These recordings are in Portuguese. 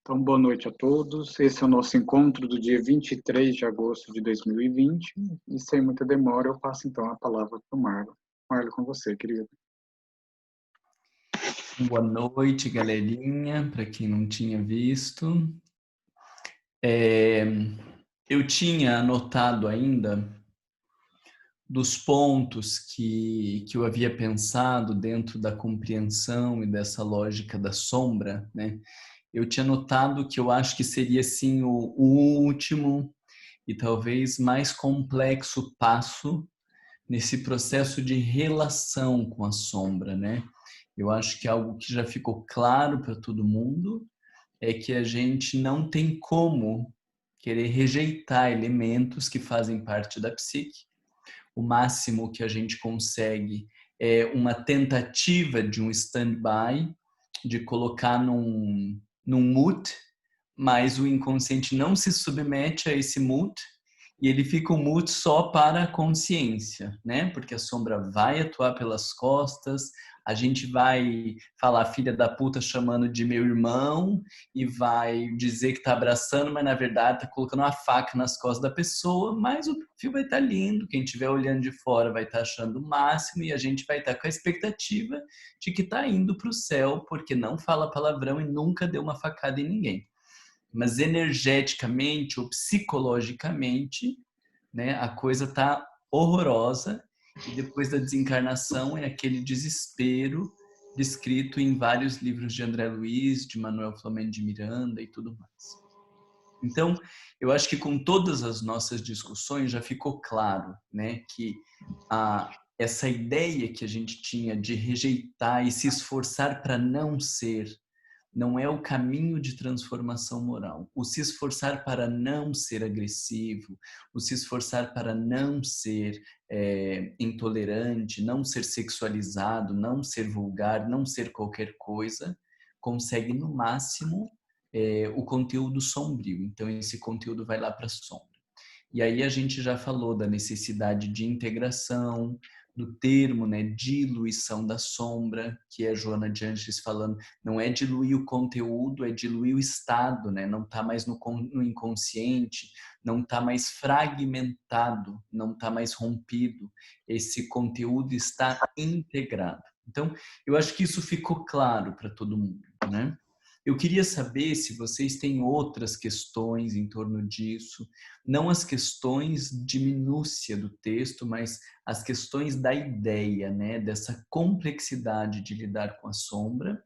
Então, boa noite a todos. Esse é o nosso encontro do dia 23 de agosto de 2020. E sem muita demora, eu passo então a palavra para o Marlon. Marlon, com você, querido. Boa noite, galerinha, para quem não tinha visto. Eu tinha anotado ainda dos pontos que eu havia pensado dentro da compreensão e dessa lógica da sombra, né? Eu tinha notado que eu acho que seria, sim, o último e talvez mais complexo passo nesse processo de relação com a sombra, né? Eu acho que algo que já ficou claro para todo mundo é que a gente não tem como querer rejeitar elementos que fazem parte da psique. O máximo que a gente consegue é uma tentativa de um stand-by, de colocar num mute, mas o inconsciente não se submete a esse mute e ele fica um mute só para a consciência, né? Porque a sombra vai atuar pelas costas, a gente vai falar filha da puta chamando de meu irmão e vai dizer que tá abraçando, mas na verdade tá colocando uma faca nas costas da pessoa, mas o fio vai estar lindo, quem estiver olhando de fora vai estar achando o máximo e a gente vai estar com a expectativa de que tá indo para o céu porque não fala palavrão e nunca deu uma facada em ninguém. Mas energeticamente ou psicologicamente, né, a coisa tá horrorosa e depois da desencarnação é aquele desespero descrito em vários livros de André Luiz, de Manuel Flamengo de Miranda e tudo mais. Então, eu acho que com todas as nossas discussões já ficou claro, né, que essa ideia que a gente tinha de rejeitar e se esforçar para não ser não é o caminho de transformação moral. O se esforçar para não ser agressivo, o se esforçar para não ser intolerante, não ser sexualizado, não ser vulgar, não ser qualquer coisa, consegue no máximo o conteúdo sombrio. Então esse conteúdo vai lá para a sombra. E aí a gente já falou da necessidade de integração, do termo, né, diluição da sombra, que é a Joana de Ângeles falando, não é diluir o conteúdo, é diluir o estado, né? Não está mais no inconsciente, não está mais fragmentado, não está mais rompido, esse conteúdo está integrado. Então, eu acho que isso ficou claro para todo mundo, né? Eu queria saber se vocês têm outras questões em torno disso, não as questões de minúcia do texto, mas as questões da ideia, né, dessa complexidade de lidar com a sombra,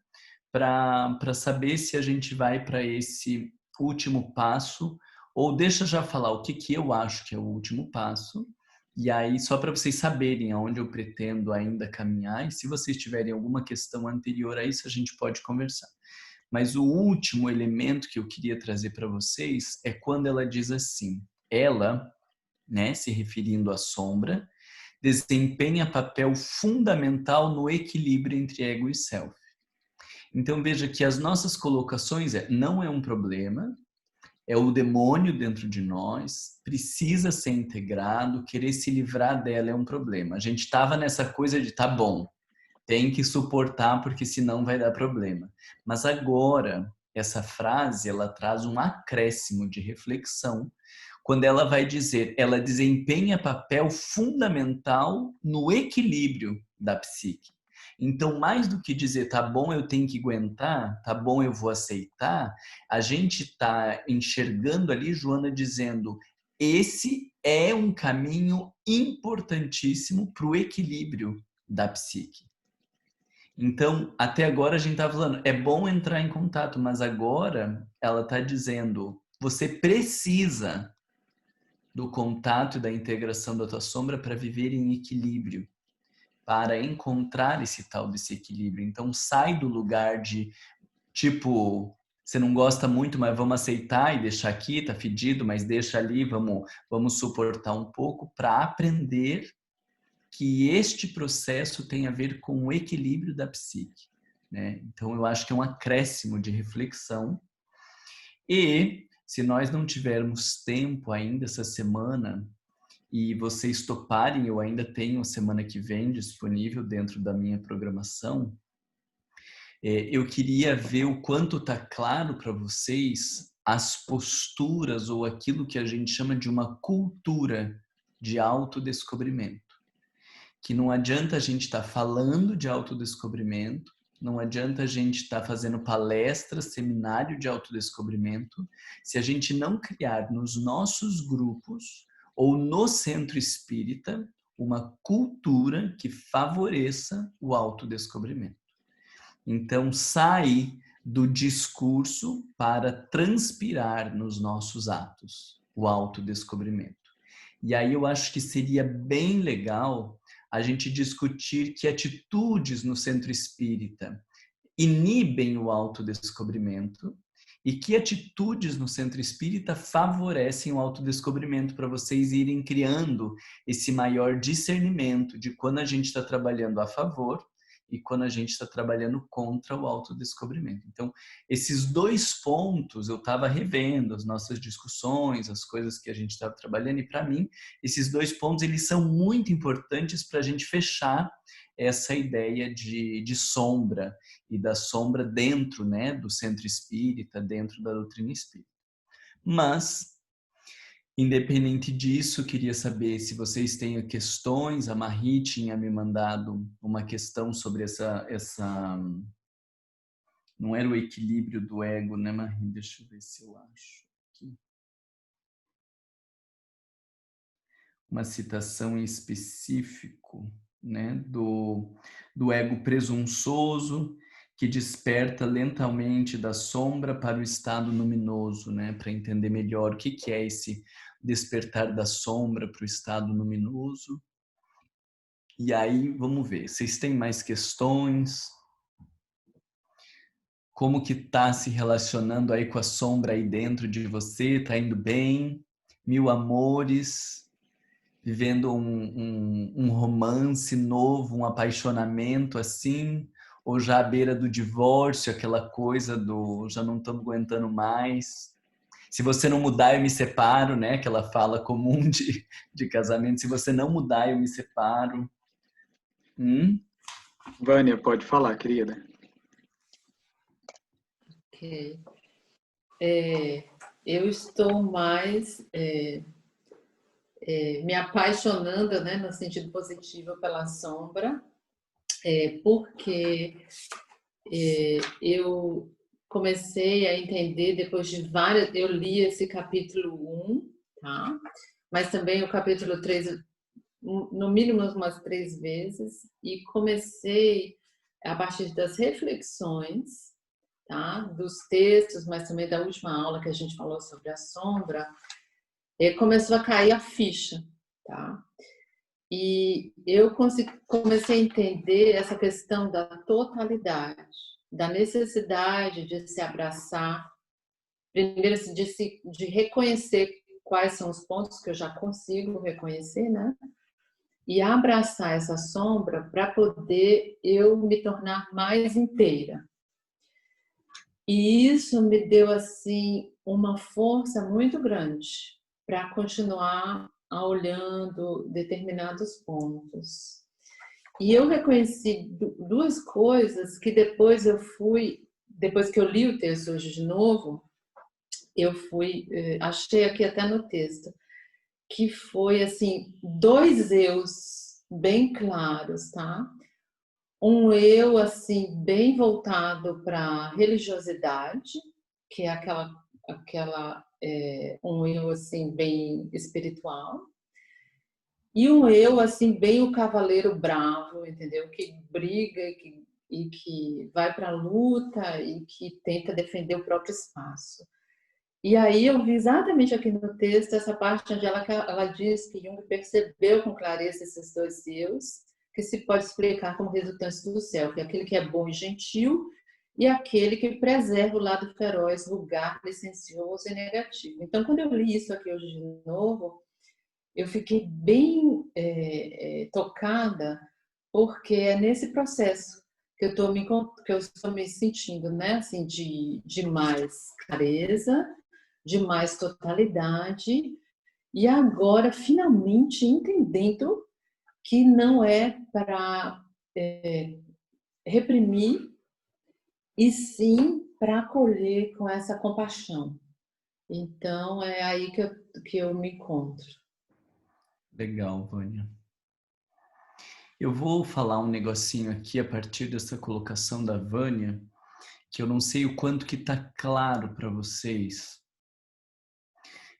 para saber se a gente vai para esse último passo, ou deixa já falar o que eu acho que é o último passo, e aí só para vocês saberem aonde eu pretendo ainda caminhar, e se vocês tiverem alguma questão anterior a isso, a gente pode conversar. Mas o último elemento que eu queria trazer para vocês é quando ela diz assim, ela, né, se referindo à sombra, desempenha papel fundamental no equilíbrio entre ego e self. Então veja que as nossas colocações não é um problema, é o demônio dentro de nós, precisa ser integrado, querer se livrar dela é um problema. A gente estava nessa coisa de tá bom, tem que suportar porque senão vai dar problema. Mas agora, essa frase, ela traz um acréscimo de reflexão, quando ela vai dizer, ela desempenha papel fundamental no equilíbrio da psique. Então, mais do que dizer, tá bom, eu tenho que aguentar, tá bom, eu vou aceitar, a gente está enxergando ali, Joana, dizendo, esse é um caminho importantíssimo para o equilíbrio da psique. Então, até agora a gente está falando, é bom entrar em contato, mas agora ela está dizendo, você precisa do contato e da integração da tua sombra para viver em equilíbrio, para encontrar esse tal desse equilíbrio. Então, sai do lugar de, tipo, você não gosta muito, mas vamos aceitar e deixar aqui, tá fedido, mas deixa ali, vamos suportar um pouco para aprender que este processo tem a ver com o equilíbrio da psique, né? Então, eu acho que é um acréscimo de reflexão. E, se nós não tivermos tempo ainda essa semana, e vocês toparem, eu ainda tenho semana que vem disponível dentro da minha programação, Eu queria ver o quanto está claro para vocês as posturas ou aquilo que a gente chama de uma cultura de autodescobrimento. Que não adianta a gente estar falando de autodescobrimento, não adianta a gente estar fazendo palestras, seminário de autodescobrimento, se a gente não criar nos nossos grupos ou no centro espírita uma cultura que favoreça o autodescobrimento. Então, sai do discurso para transpirar nos nossos atos o autodescobrimento. E aí eu acho que seria bem legal a gente discutir que atitudes no centro espírita inibem o autodescobrimento e que atitudes no centro espírita favorecem o autodescobrimento, para vocês irem criando esse maior discernimento de quando a gente está trabalhando a favor e quando a gente está trabalhando contra o autodescobrimento. Então, esses dois pontos, eu estava revendo as nossas discussões, as coisas que a gente estava trabalhando, e para mim, esses dois pontos, eles são muito importantes para a gente fechar essa ideia de sombra, e da sombra dentro, né, do centro espírita, dentro da doutrina espírita. Mas, independente disso, queria saber se vocês têm questões. A Marie tinha me mandado uma questão sobre essa não era o equilíbrio do ego, né, Marie? Deixa eu ver se eu acho aqui. Uma citação em específico, né, do ego presunçoso, que desperta lentamente da sombra para o estado luminoso, né, para entender melhor o que é esse despertar da sombra para o estado luminoso. E aí, vamos ver, vocês têm mais questões? Como que está se relacionando aí com a sombra aí dentro de você? Está indo bem? Mil amores? Vivendo um romance novo, um apaixonamento assim? Ou já à beira do divórcio, aquela coisa do já não estamos aguentando mais? Se você não mudar, eu me separo, né? Aquela fala comum de casamento. Se você não mudar, eu me separo. Vânia, pode falar, querida. Ok. Eu estou mais me apaixonando, né, no sentido positivo pela sombra, porque eu comecei a entender depois de várias... Eu li esse capítulo 1, tá? Mas também o capítulo 3, no mínimo umas 3 vezes, e comecei, a partir das reflexões, tá? Dos textos, mas também da última aula que a gente falou sobre a sombra, começou a cair a ficha, tá? E eu comecei a entender essa questão da totalidade, da necessidade de se abraçar, primeiro de reconhecer quais são os pontos que eu já consigo reconhecer, né? E abraçar essa sombra para poder eu me tornar mais inteira. E isso me deu assim uma força muito grande para continuar olhando determinados pontos. E eu reconheci 2 coisas que depois que eu li o texto hoje de novo, achei aqui até no texto, que foi assim 2 eus bem claros, tá? Um eu assim bem voltado para a religiosidade, que é um eu assim bem espiritual, e um eu assim bem o cavaleiro bravo, entendeu? Que briga e que vai para a luta e que tenta defender o próprio espaço. E aí eu vi exatamente aqui no texto essa parte onde ela diz que Jung percebeu com clareza esses 2 eus, que se pode explicar como resultantes do céu, que é aquele que é bom e gentil e aquele que preserva o lado feroz, vulgar, licencioso e negativo. Então, quando eu li isso aqui hoje de novo, eu fiquei bem tocada, porque é nesse processo que eu estou me sentindo, né, assim, de mais clareza, de mais totalidade, e agora finalmente entendendo que não é para reprimir e sim para acolher com essa compaixão. Então, é aí que eu me encontro. Legal, Vânia. Eu vou falar um negocinho aqui a partir dessa colocação da Vânia, que eu não sei o quanto que está claro para vocês,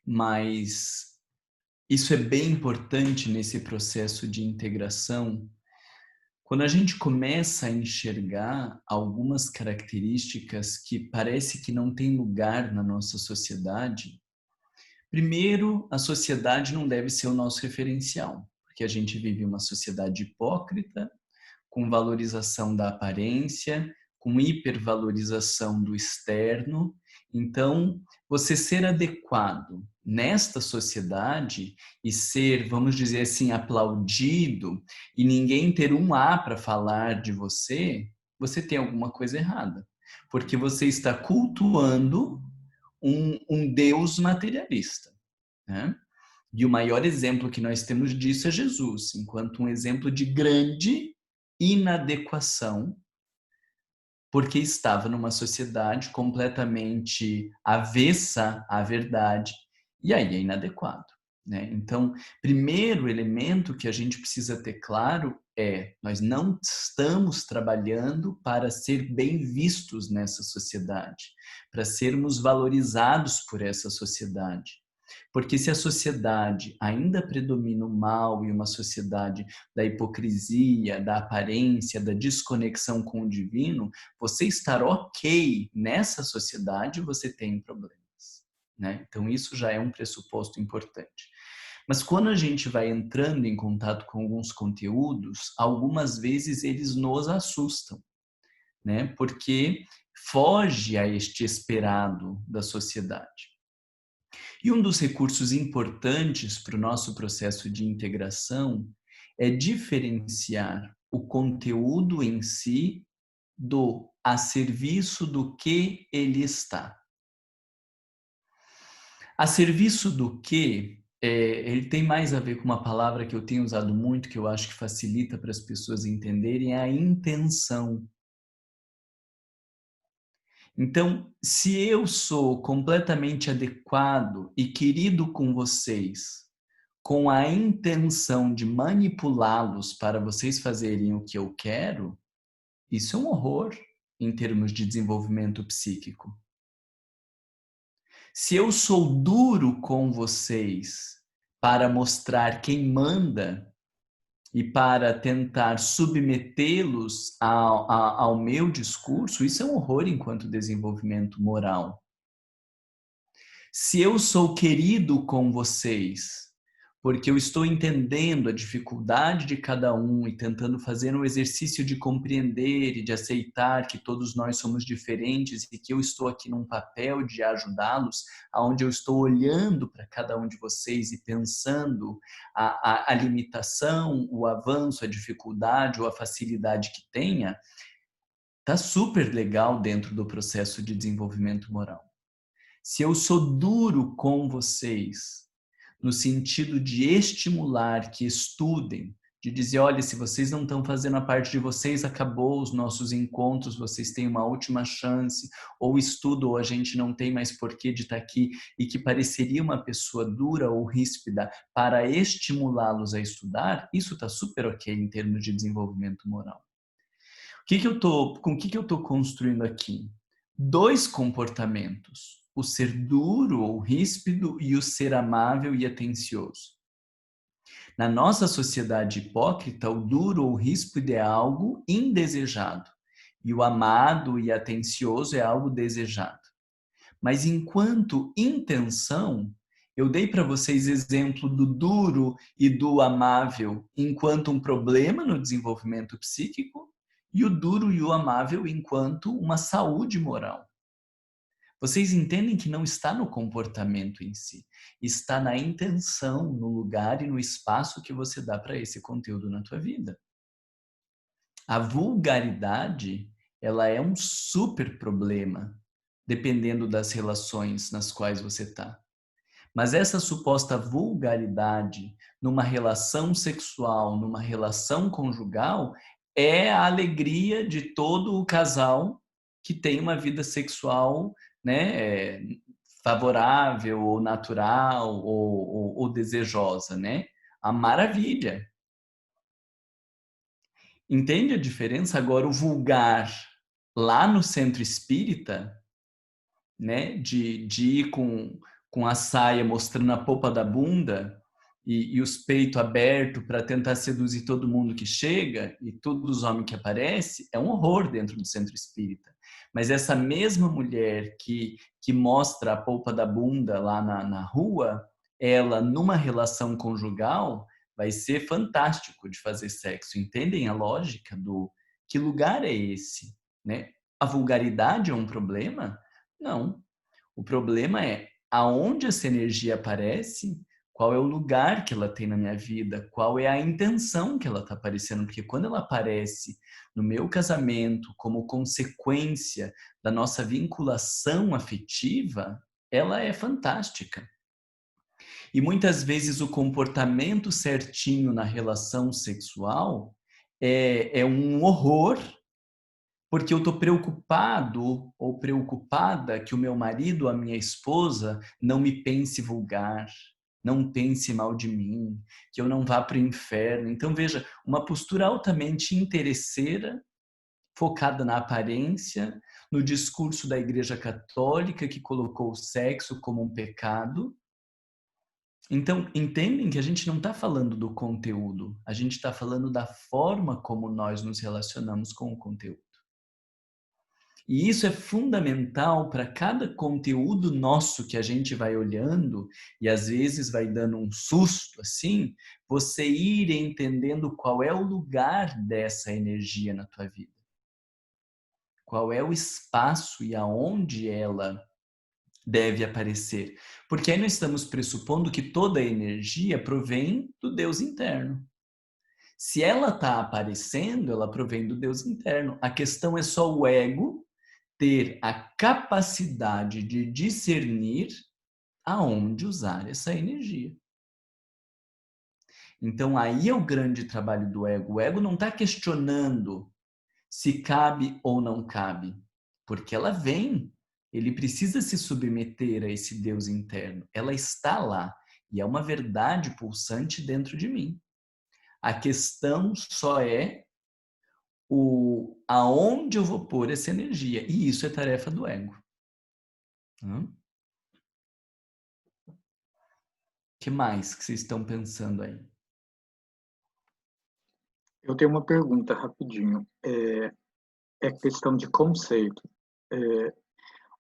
mas isso é bem importante nesse processo de integração. Quando a gente começa a enxergar algumas características que parece que não têm lugar na nossa sociedade, primeiro, a sociedade não deve ser o nosso referencial, porque a gente vive uma sociedade hipócrita, com valorização da aparência, com hipervalorização do externo. Então, você ser adequado nesta sociedade e ser, vamos dizer assim, aplaudido e ninguém ter um A para falar de você, você tem alguma coisa errada. Porque você está cultuando um Deus materialista, né? E o maior exemplo que nós temos disso é Jesus, enquanto um exemplo de grande inadequação, porque estava numa sociedade completamente avessa à verdade, e aí é inadequado, né? Então, primeiro elemento que a gente precisa ter claro é: nós não estamos trabalhando para ser bem vistos nessa sociedade, para sermos valorizados por essa sociedade. Porque se a sociedade ainda predomina o mal e uma sociedade da hipocrisia, da aparência, da desconexão com o divino, você estar ok nessa sociedade, você tem problemas, né? Então isso já é um pressuposto importante. Mas quando a gente vai entrando em contato com alguns conteúdos, algumas vezes eles nos assustam, né? Porque foge a este esperado da sociedade. E um dos recursos importantes para o nosso processo de integração é diferenciar o conteúdo em si do a serviço do que ele está. A serviço do que, ele tem mais a ver com uma palavra que eu tenho usado muito, que eu acho que facilita para as pessoas entenderem, é a intenção. Então, se eu sou completamente adequado e querido com vocês, com a intenção de manipulá-los para vocês fazerem o que eu quero, isso é um horror em termos de desenvolvimento psíquico. Se eu sou duro com vocês para mostrar quem manda e para tentar submetê-los ao meu discurso, isso é um horror enquanto desenvolvimento moral. Se eu sou querido com vocês, porque eu estou entendendo a dificuldade de cada um e tentando fazer um exercício de compreender e de aceitar que todos nós somos diferentes e que eu estou aqui num papel de ajudá-los, onde eu estou olhando para cada um de vocês e pensando a limitação, o avanço, a dificuldade ou a facilidade que tenha, tá super legal dentro do processo de desenvolvimento moral. Se eu sou duro com vocês, no sentido de estimular que estudem, de dizer, olha, se vocês não estão fazendo a parte de vocês, acabou os nossos encontros, vocês têm uma última chance, ou estudo, ou a gente não tem mais porquê de estar aqui, e que pareceria uma pessoa dura ou ríspida para estimulá-los a estudar, isso está super ok em termos de desenvolvimento moral. Com o que eu estou construindo aqui? 2 comportamentos: o ser duro ou ríspido e o ser amável e atencioso. Na nossa sociedade hipócrita, o duro ou ríspido é algo indesejado e o amado e atencioso é algo desejado. Mas enquanto intenção, eu dei para vocês exemplo do duro e do amável enquanto um problema no desenvolvimento psíquico e o duro e o amável enquanto uma saúde moral. Vocês entendem que não está no comportamento em si, está na intenção, no lugar e no espaço que você dá para esse conteúdo na tua vida. A vulgaridade, ela é um super problema, dependendo das relações nas quais você está. Mas essa suposta vulgaridade numa relação sexual, numa relação conjugal, é a alegria de todo o casal que tem uma vida sexual, né, favorável, ou natural, ou desejosa, né? A maravilha. Entende a diferença? Agora, o vulgar, lá no centro espírita, né, de ir com a saia mostrando a polpa da bunda e os peitos abertos para tentar seduzir todo mundo que chega e todos os homens que aparecem, é um horror dentro do centro espírita. Mas essa mesma mulher que mostra a polpa da bunda lá na rua, ela, numa relação conjugal, vai ser fantástico de fazer sexo. Entendem a lógica do que lugar é esse, né? A vulgaridade é um problema? Não. O problema é aonde essa energia aparece, qual é o lugar que ela tem na minha vida, qual é a intenção que ela está aparecendo. Porque quando ela aparece no meu casamento como consequência da nossa vinculação afetiva, ela é fantástica. E muitas vezes o comportamento certinho na relação sexual é um horror, porque eu estou preocupado ou preocupada que o meu marido, a minha esposa, não me pense vulgar, não pense mal de mim, que eu não vá para o inferno. Então, veja, uma postura altamente interesseira, focada na aparência, no discurso da Igreja Católica, que colocou o sexo como um pecado. Então, entendem que a gente não está falando do conteúdo, a gente está falando da forma como nós nos relacionamos com o conteúdo. E isso é fundamental para cada conteúdo nosso que a gente vai olhando e às vezes vai dando um susto assim, você ir entendendo qual é o lugar dessa energia na tua vida. Qual é o espaço e aonde ela deve aparecer. Porque aí nós estamos pressupondo que toda a energia provém do Deus interno. Se ela está aparecendo, ela provém do Deus interno. A questão é só o ego ter a capacidade de discernir aonde usar essa energia. Então aí é o grande trabalho do ego. O ego não está questionando se cabe ou não cabe, porque ela vem. Ele precisa se submeter a esse Deus interno. Ela está lá e é uma verdade pulsante dentro de mim. A questão só é aonde eu vou pôr essa energia. E isso é tarefa do ego. Que mais que vocês estão pensando aí? Eu tenho uma pergunta rapidinho. É questão de conceito.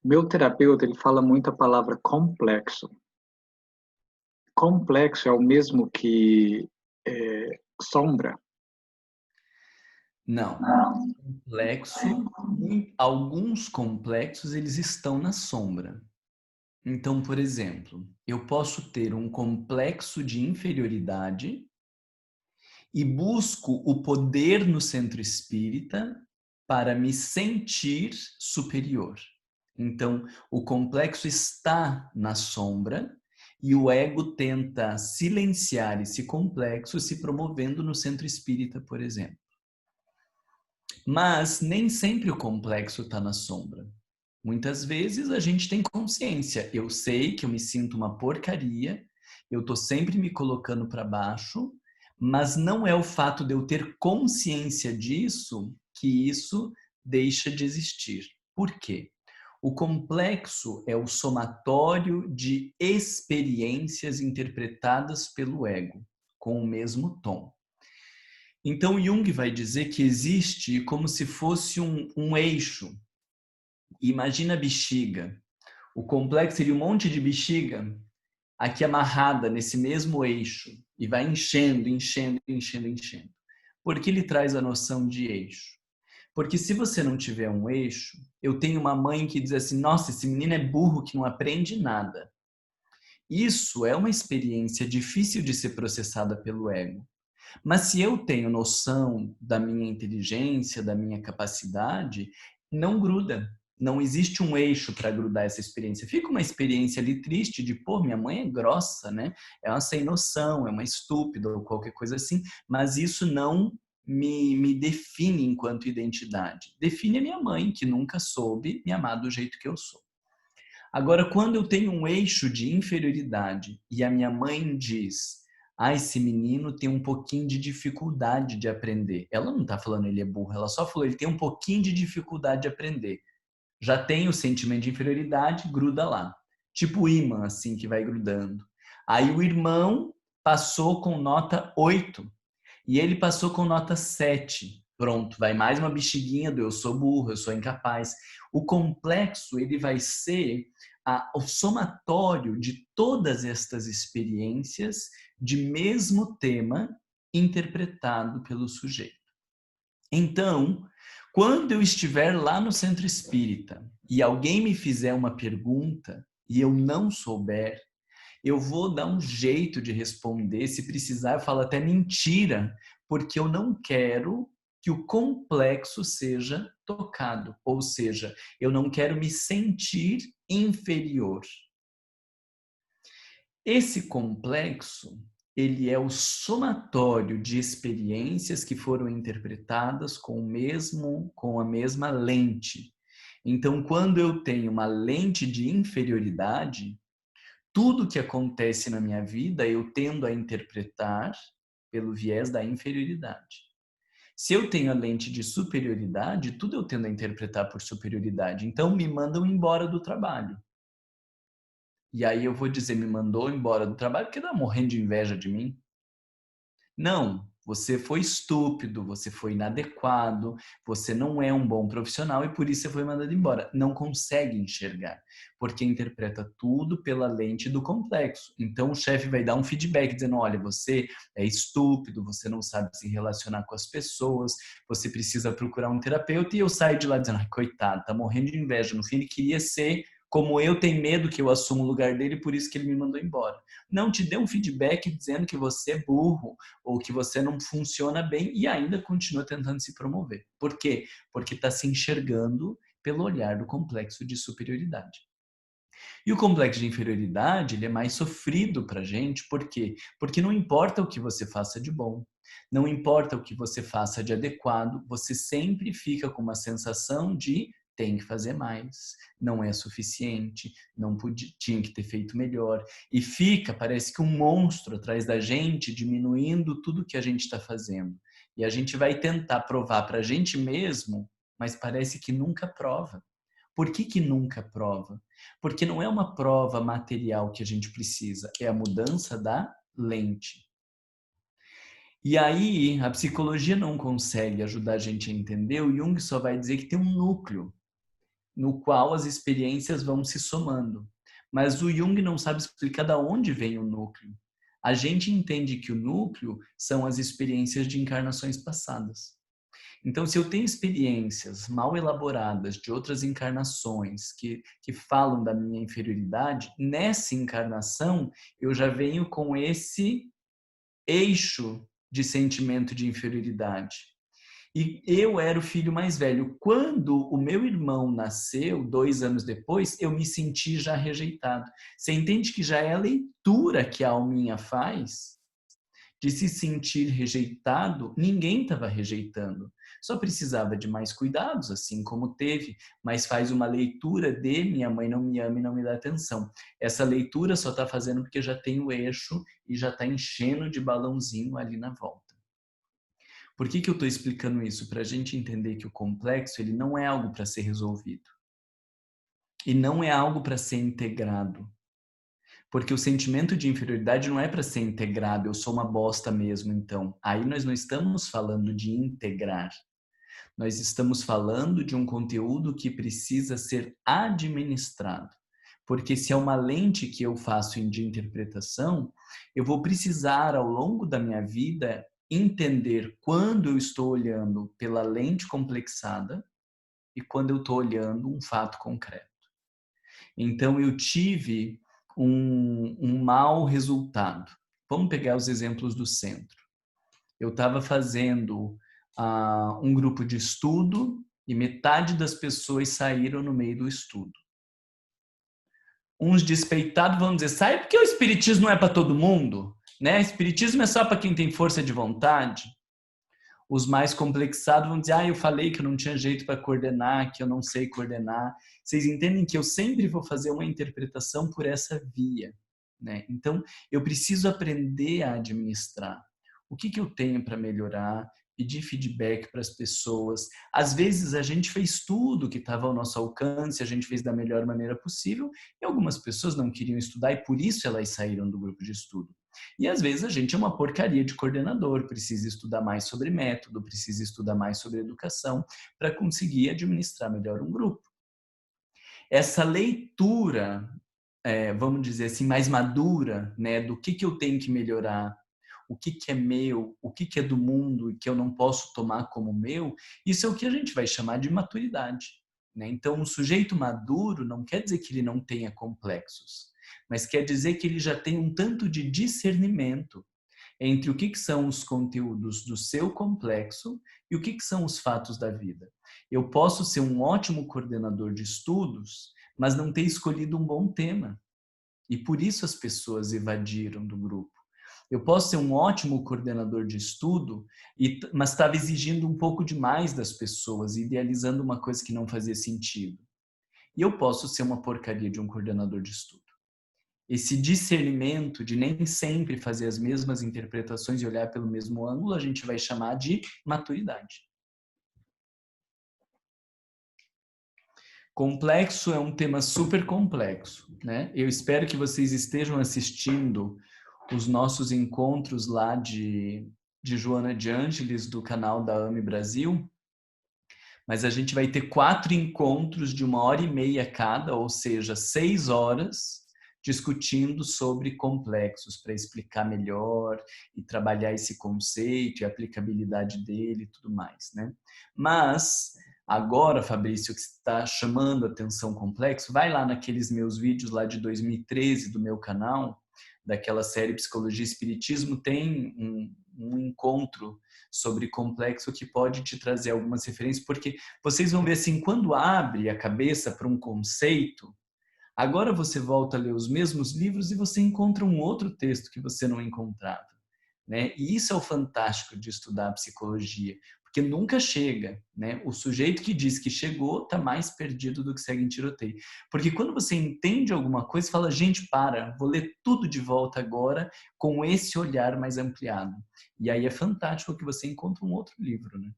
O meu terapeuta, ele fala muito a palavra complexo. Complexo é o mesmo que sombra? Não. Complexo, alguns complexos, eles estão na sombra. Então, por exemplo, eu posso ter um complexo de inferioridade e busco o poder no centro espírita para me sentir superior. Então, o complexo está na sombra e o ego tenta silenciar esse complexo se promovendo no centro espírita, por exemplo. Mas nem sempre o complexo está na sombra. Muitas vezes a gente tem consciência. Eu sei que eu me sinto uma porcaria, eu estou sempre me colocando para baixo, mas não é o fato de eu ter consciência disso que isso deixa de existir. Por quê? O complexo é o somatório de experiências interpretadas pelo ego, com o mesmo tom. Então Jung vai dizer que existe como se fosse um eixo. Imagina a bexiga. O complexo seria um monte de bexiga aqui amarrada nesse mesmo eixo e vai enchendo, enchendo, enchendo, enchendo. Por que ele traz a noção de eixo? Porque se você não tiver um eixo, eu tenho uma mãe que diz assim, nossa, esse menino é burro que não aprende nada. Isso é uma experiência difícil de ser processada pelo ego. Mas se eu tenho noção da minha inteligência, da minha capacidade, não gruda. Não existe um eixo para grudar essa experiência. Fica uma experiência ali triste de, pô, minha mãe é grossa, né? É uma sem noção, é uma estúpida ou qualquer coisa assim. Mas isso não me define enquanto identidade. Define a minha mãe, que nunca soube me amar do jeito que eu sou. Agora, quando eu tenho um eixo de inferioridade e a minha mãe diz: esse menino tem um pouquinho de dificuldade de aprender. Ela não está falando ele é burro, ela só falou ele tem um pouquinho de dificuldade de aprender. Já tem o sentimento de inferioridade, gruda lá. Tipo imã, assim, que vai grudando. Aí o irmão passou com nota 8 e ele passou com nota 7. Pronto, vai mais uma bexiguinha do eu sou burro, eu sou incapaz. O complexo, ele vai ser o somatório de todas estas experiências de mesmo tema interpretado pelo sujeito. Então, quando eu estiver lá no centro espírita e alguém me fizer uma pergunta e eu não souber, eu vou dar um jeito de responder. Se precisar, eu falo até mentira, porque eu não quero que o complexo seja tocado. Ou seja, eu não quero me sentir inferior. Esse complexo, ele é o somatório de experiências que foram interpretadas com a mesma lente. Então, quando eu tenho uma lente de inferioridade, tudo que acontece na minha vida eu tendo a interpretar pelo viés da inferioridade. Se eu tenho a lente de superioridade, tudo eu tendo a interpretar por superioridade. Então, me mandam embora do trabalho. E aí eu vou dizer, me mandou embora do trabalho porque tá morrendo de inveja de mim? Não, você foi estúpido, você foi inadequado, você não é um bom profissional e por isso você foi mandado embora. Não consegue enxergar, porque interpreta tudo pela lente do complexo. Então o chefe vai dar um feedback dizendo, olha, você é estúpido, você não sabe se relacionar com as pessoas, você precisa procurar um terapeuta, e eu saio de lá dizendo, ai, coitado, tá morrendo de inveja. No fim ele queria ser como eu, tem medo que eu assuma o lugar dele, por isso que ele me mandou embora. Não te dê um feedback dizendo que você é burro ou que você não funciona bem e ainda continua tentando se promover. Por quê? Porque está se enxergando pelo olhar do complexo de superioridade. E o complexo de inferioridade, ele é mais sofrido para a gente. Por quê? Porque não importa o que você faça de bom, não importa o que você faça de adequado, você sempre fica com uma sensação de tem que fazer mais, não é suficiente, não podia, tinha que ter feito melhor. E fica, parece que um monstro atrás da gente, diminuindo tudo que a gente está fazendo. E a gente vai tentar provar para a gente mesmo, mas parece que nunca prova. Por que nunca prova? Porque não é uma prova material que a gente precisa, é a mudança da lente. E aí, a psicologia não consegue ajudar a gente a entender, o Jung só vai dizer que tem um núcleo no qual as experiências vão se somando. Mas o Jung não sabe explicar de onde vem o núcleo. A gente entende que o núcleo são as experiências de encarnações passadas. Então, se eu tenho experiências mal elaboradas de outras encarnações que falam da minha inferioridade, nessa encarnação eu já venho com esse eixo de sentimento de inferioridade. E eu era o filho mais velho. Quando o meu irmão nasceu, 2 anos depois, eu me senti já rejeitado. Você entende que já é a leitura que a alminha faz de se sentir rejeitado? Ninguém estava rejeitando. Só precisava de mais cuidados, assim como teve, mas faz uma leitura de minha mãe não me ama e não me dá atenção. Essa leitura só está fazendo porque já tem o eixo e já está enchendo de balãozinho ali na volta. Por que eu estou explicando isso? Para a gente entender que o complexo ele não é algo para ser resolvido. E não é algo para ser integrado. Porque o sentimento de inferioridade não é para ser integrado, eu sou uma bosta mesmo, então. Aí nós não estamos falando de integrar. Nós estamos falando de um conteúdo que precisa ser administrado. Porque se é uma lente que eu faço de interpretação, eu vou precisar, ao longo da minha vida, entender quando eu estou olhando pela lente complexada e quando eu estou olhando um fato concreto. Então, eu tive um mau resultado. Vamos pegar os exemplos do centro. Eu estava fazendo um grupo de estudo e metade das pessoas saíram no meio do estudo. Uns despeitados vão dizer, sabe porque o espiritismo não é para todo mundo? Né? Espiritismo é só para quem tem força de vontade. Os mais complexados vão dizer, eu falei que eu não tinha jeito para coordenar, que eu não sei coordenar. Vocês entendem que eu sempre vou fazer uma interpretação por essa via, né? Então, eu preciso aprender a administrar. O que eu tenho para melhorar? Pedir feedback para as pessoas. Às vezes a gente fez tudo que estava ao nosso alcance, a gente fez da melhor maneira possível, e algumas pessoas não queriam estudar e por isso elas saíram do grupo de estudo. E às vezes a gente é uma porcaria de coordenador, precisa estudar mais sobre método, precisa estudar mais sobre educação para conseguir administrar melhor um grupo. Essa leitura, vamos dizer assim, mais madura, né, do que eu tenho que melhorar, o que é meu, o que é do mundo e que eu não posso tomar como meu, isso é o que a gente vai chamar de maturidade, né? Então, um sujeito maduro não quer dizer que ele não tenha complexos, mas quer dizer que ele já tem um tanto de discernimento entre o que são os conteúdos do seu complexo e o que são os fatos da vida. Eu posso ser um ótimo coordenador de estudos, mas não ter escolhido um bom tema. E por isso as pessoas evadiram do grupo. Eu posso ser um ótimo coordenador de estudo, mas estava exigindo um pouco demais das pessoas, idealizando uma coisa que não fazia sentido. E eu posso ser uma porcaria de um coordenador de estudo. Esse discernimento de nem sempre fazer as mesmas interpretações e olhar pelo mesmo ângulo, a gente vai chamar de maturidade. Complexo é um tema super complexo, né? Eu espero que vocês estejam assistindo os nossos encontros lá de Joana de Ângeles, do canal da AME Brasil, mas a gente vai ter 4 encontros de 1h30 cada, ou seja, 6 horas, discutindo sobre complexos, para explicar melhor e trabalhar esse conceito e a aplicabilidade dele e tudo mais, né? Mas agora, Fabrício, que está chamando a atenção complexo, vai lá naqueles meus vídeos lá de 2013 do meu canal, daquela série Psicologia e Espiritismo, tem um encontro sobre complexo que pode te trazer algumas referências, porque vocês vão ver assim, quando abre a cabeça para um conceito, agora você volta a ler os mesmos livros e você encontra um outro texto que você não encontrava, né? E isso é o fantástico de estudar psicologia, porque nunca chega, né? O sujeito que diz que chegou está mais perdido do que segue em tiroteio. Porque quando você entende alguma coisa, você fala, gente, vou ler tudo de volta agora com esse olhar mais ampliado. E aí é fantástico que você encontra um outro livro, né?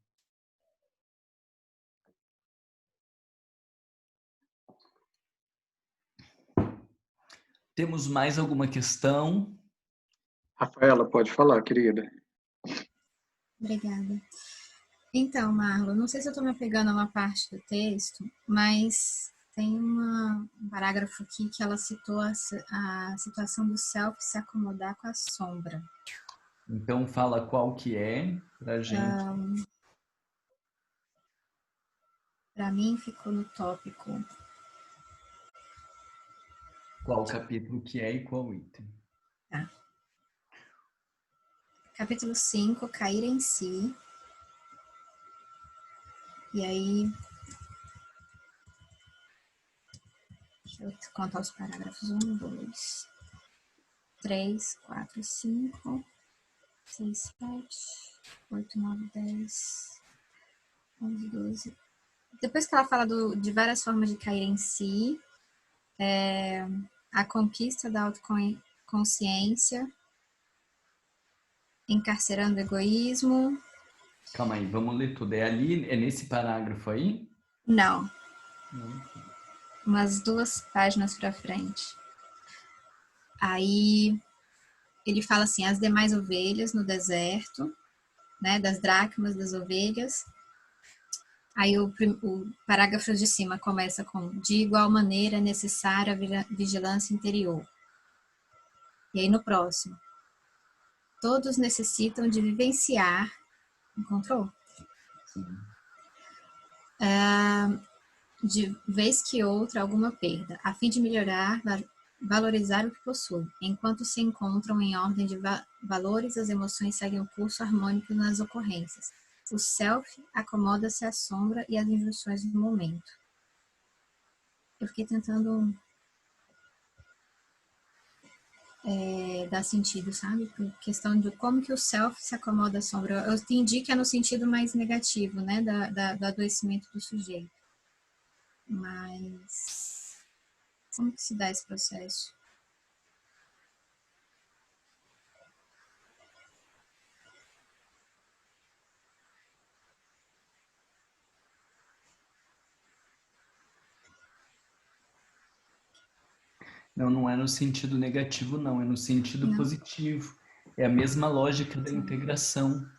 Temos mais alguma questão? Rafaela, pode falar, querida. Obrigada. Então, Marlon, não sei se eu estou me apegando a uma parte do texto, mas tem um parágrafo aqui que ela citou a situação do self se acomodar com a sombra. Então fala qual que é pra gente. Para mim ficou no tópico. Qual capítulo que é e qual item? Tá. Capítulo 5, cair em si. E aí, deixa eu contar os parágrafos. 1, 2, 3, 4, 5, 6, 7, 8, 9, 10, 11, 12. Depois que ela fala de várias formas de cair em si, a conquista da autoconsciência, encarcerando o egoísmo. Calma aí, vamos ler tudo. É ali, é nesse parágrafo aí? Não. Umas 2 páginas para frente. Aí ele fala assim, as demais ovelhas no deserto, né, das dracmas das ovelhas. Aí o parágrafo de cima começa com, de igual maneira é necessária a vigilância interior. E aí no próximo, todos necessitam de vivenciar, encontrou? De vez que outra alguma perda, a fim de melhorar, valorizar o que possui. Enquanto se encontram em ordem de valores, as emoções seguem o curso harmônico nas ocorrências. O self acomoda-se à sombra e às injunções do momento. Eu fiquei tentando dá sentido, sabe? Por questão de como que o self se acomoda à sombra. Eu entendi que é no sentido mais negativo, né? Do adoecimento do sujeito. Mas como que se dá esse processo? Não, não é no sentido negativo, não, é no sentido Não? positivo. É a mesma lógica da Sim. integração.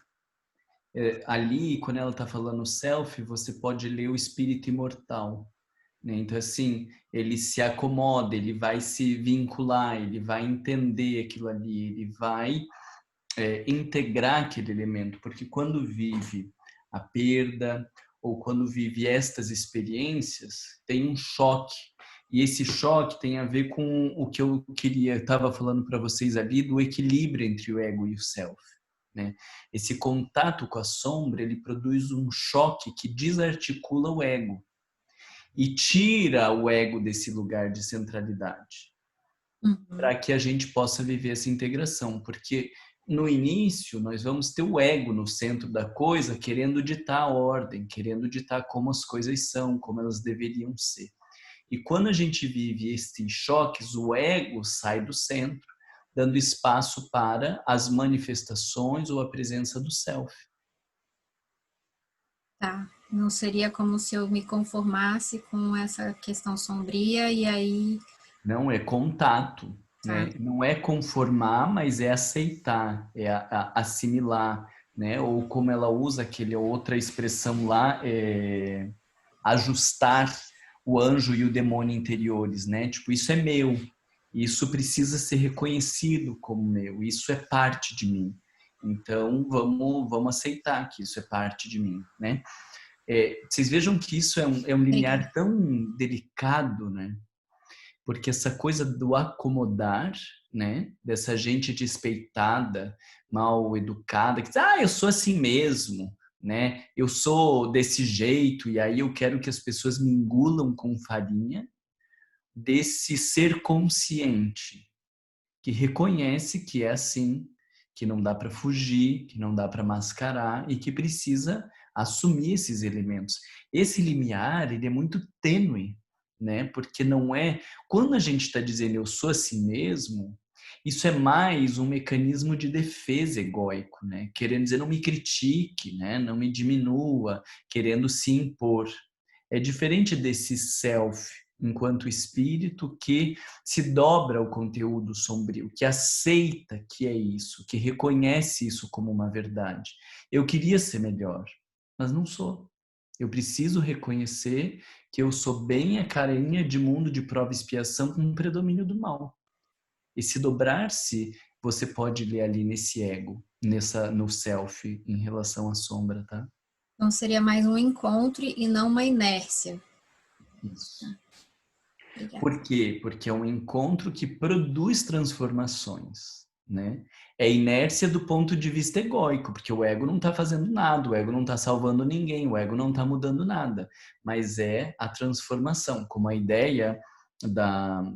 Ali, quando ela está falando self, você pode ler o espírito imortal, né? Então, assim, ele se acomoda, ele vai se vincular, ele vai entender aquilo ali, ele vai integrar aquele elemento, porque quando vive a perda ou quando vive estas experiências, tem um choque. E esse choque tem a ver com o que eu estava falando para vocês ali, do equilíbrio entre o ego e o self. Né? Esse contato com a sombra, ele produz um choque que desarticula o ego e tira o ego desse lugar de centralidade, para que a gente possa viver essa integração, porque no início nós vamos ter o ego no centro da coisa, querendo ditar a ordem, querendo ditar como as coisas são, como elas deveriam ser. E quando a gente vive esses choques, o ego sai do centro, dando espaço para as manifestações ou a presença do self. Tá. Não seria como se eu me conformasse com essa questão sombria e aí... Não é contato, né? Não é conformar, mas é aceitar, é assimilar, né? Ou como ela usa aquela outra expressão lá, ajustar o anjo e o demônio interiores, né? Tipo, isso é meu, isso precisa ser reconhecido como meu, isso é parte de mim. Então, vamos aceitar que isso é parte de mim, né? Vocês vejam que isso é um limiar tão delicado, né? Porque essa coisa do acomodar, né? Dessa gente despeitada, mal educada, que diz, eu sou assim mesmo, né? Eu sou desse jeito e aí eu quero que as pessoas me engulam com farinha, desse ser consciente, que reconhece que é assim, que não dá para fugir, que não dá para mascarar e que precisa assumir esses elementos. Esse limiar, ele é muito tênue, né? Porque não é... Quando a gente está dizendo eu sou assim mesmo, isso é mais um mecanismo de defesa egóico, né? Querendo dizer não me critique, né? Não me diminua, querendo se impor. É diferente desse self enquanto espírito que se dobra ao conteúdo sombrio, que aceita que é isso, que reconhece isso como uma verdade. Eu queria ser melhor, mas não sou. Eu preciso reconhecer que eu sou bem a carinha de mundo de prova e expiação com o predomínio do mal. Esse dobrar-se, você pode ler ali nesse ego, no self, em relação à sombra, tá? Então seria mais um encontro e não uma inércia. Isso. Obrigada. Por quê? Porque é um encontro que produz transformações, né? É inércia do ponto de vista egóico, porque o ego não está fazendo nada, o ego não está salvando ninguém, o ego não está mudando nada, mas é a transformação, como a ideia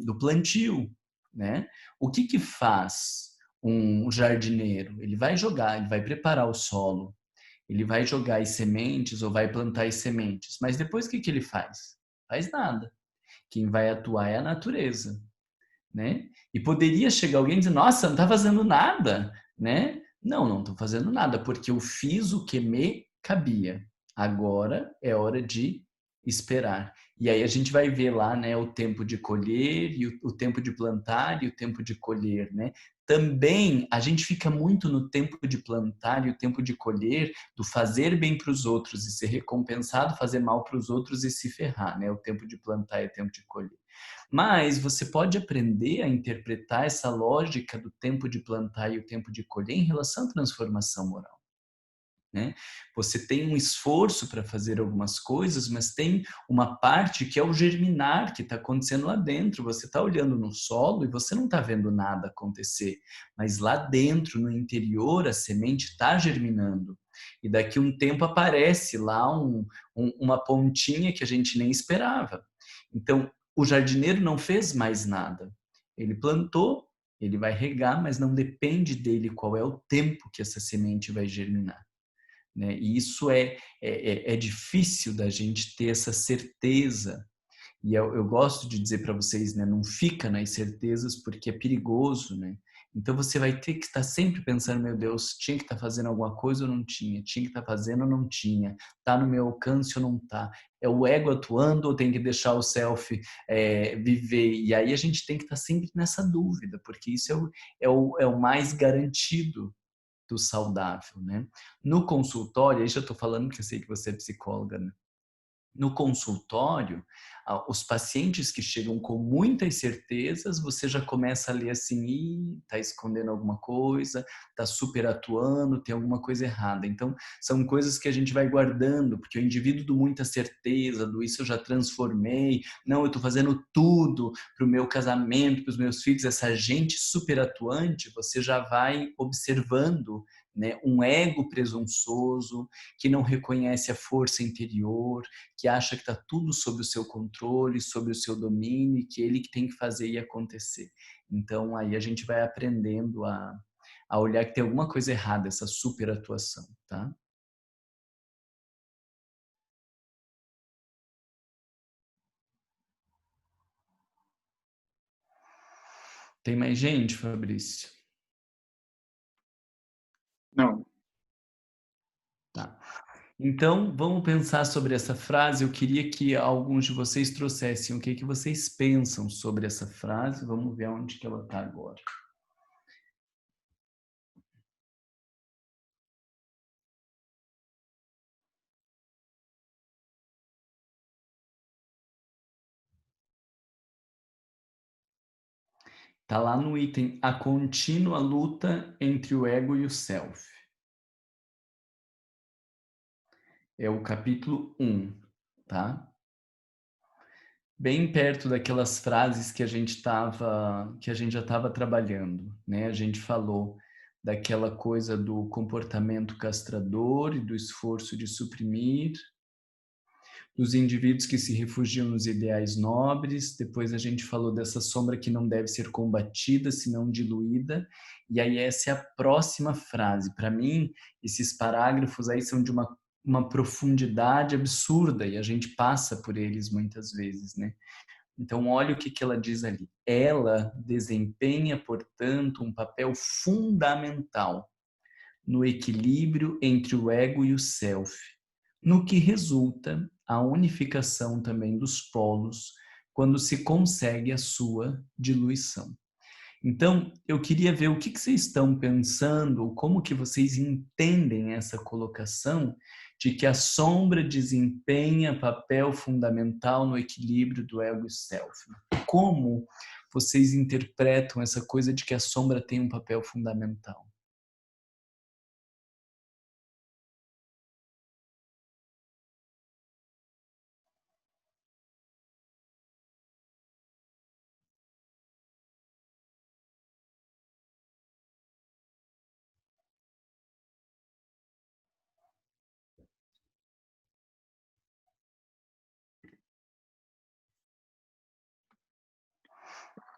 do plantio, né? O que faz um jardineiro? Ele vai jogar, ele vai preparar o solo, ele vai jogar as sementes ou vai plantar as sementes, mas depois o que ele faz? Faz nada. Quem vai atuar é a natureza, né? E poderia chegar alguém e dizer, nossa, não está fazendo nada, né? Não estou fazendo nada, porque eu fiz o que me cabia. Agora é hora de esperar. E aí a gente vai ver lá, né, o tempo de colher e o tempo de plantar e o tempo de colher, né? Também a gente fica muito no tempo de plantar e o tempo de colher, do fazer bem para os outros e ser recompensado, fazer mal para os outros e se ferrar, né? O tempo de plantar e o tempo de colher. Mas você pode aprender a interpretar essa lógica do tempo de plantar e o tempo de colher em relação à transformação moral. Né? Você tem um esforço para fazer algumas coisas, mas tem uma parte que é o germinar que está acontecendo lá dentro. Você está olhando no solo e você não está vendo nada acontecer, mas lá dentro, no interior, a semente está germinando. E daqui a um tempo aparece lá uma pontinha que a gente nem esperava. Então, o jardineiro não fez mais nada. Ele plantou, Ele vai regar, mas não depende dele qual é o tempo que essa semente vai germinar, né? E isso é difícil da gente ter essa certeza. E eu gosto de dizer para vocês, né, não fica nas certezas porque é perigoso, né? Então você vai ter que estar sempre pensando, meu Deus, tinha que estar fazendo alguma coisa ou não tinha? Tinha que estar fazendo ou não tinha? Tá no meu alcance ou não tá? É o ego atuando ou tem que deixar o self viver? E aí a gente tem que estar sempre nessa dúvida, porque isso é o mais garantido do saudável, né? No consultório, aí já estou falando que eu sei que você é psicóloga, né? No consultório, os pacientes que chegam com muitas certezas, você já começa a ler assim, está escondendo alguma coisa, está super atuando, tem alguma coisa errada. Então, são coisas que a gente vai guardando, porque o indivíduo do muita certeza, do isso eu já transformei, não, eu estou fazendo tudo para o meu casamento, para os meus filhos, essa gente super atuante, você já vai observando, né, um ego presunçoso, que não reconhece a força interior, que acha que está tudo sob o seu controle, sob o seu domínio, e que ele que tem que fazer e acontecer. Então, aí a gente vai aprendendo a olhar que tem alguma coisa errada, essa superatuação, tá? Tem mais gente, Fabrício? Não. Tá. Então, vamos pensar sobre essa frase. Eu queria que alguns de vocês trouxessem o que vocês pensam sobre essa frase. Vamos ver onde que ela está agora. Está lá no item A contínua luta entre o ego e o self. É o capítulo 1, tá? Bem perto daquelas frases que a gente já estava trabalhando, né? A gente falou daquela coisa do comportamento castrador e do esforço de suprimir, dos indivíduos que se refugiam nos ideais nobres. Depois a gente falou dessa sombra que não deve ser combatida, senão diluída. E aí essa é a próxima frase. Para mim, esses parágrafos aí são de uma profundidade absurda e a gente passa por eles muitas vezes, né? Então, olha o que ela diz ali. Ela desempenha, portanto, um papel fundamental no equilíbrio entre o ego e o self, no que resulta a unificação também dos polos quando se consegue a sua diluição. Então, eu queria ver o que vocês estão pensando, como que vocês entendem essa colocação de que a sombra desempenha papel fundamental no equilíbrio do ego e self. Como vocês interpretam essa coisa de que a sombra tem um papel fundamental?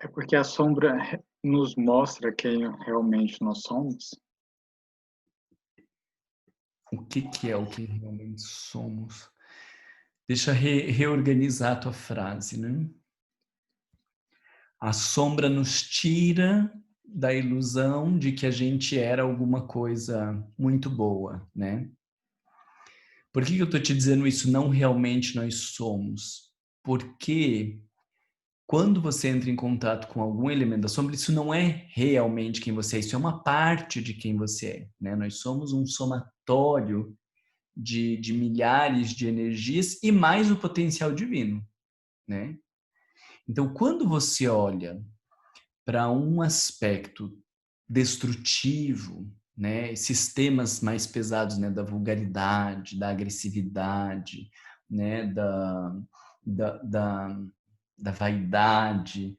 É porque a sombra nos mostra quem realmente nós somos. O que é o que realmente somos? Deixa reorganizar a tua frase, né? A sombra nos tira da ilusão de que a gente era alguma coisa muito boa, né? Por que eu estou te dizendo isso? Não realmente nós somos. Porque quando você entra em contato com algum elemento da sombra, isso não é realmente quem você é, isso é uma parte de quem você é, né? Nós somos um somatório de milhares de energias e mais o potencial divino, né? Então, quando você olha para um aspecto destrutivo, né, esses temas mais pesados, né, da vulgaridade, da agressividade, né, da, da, da vaidade,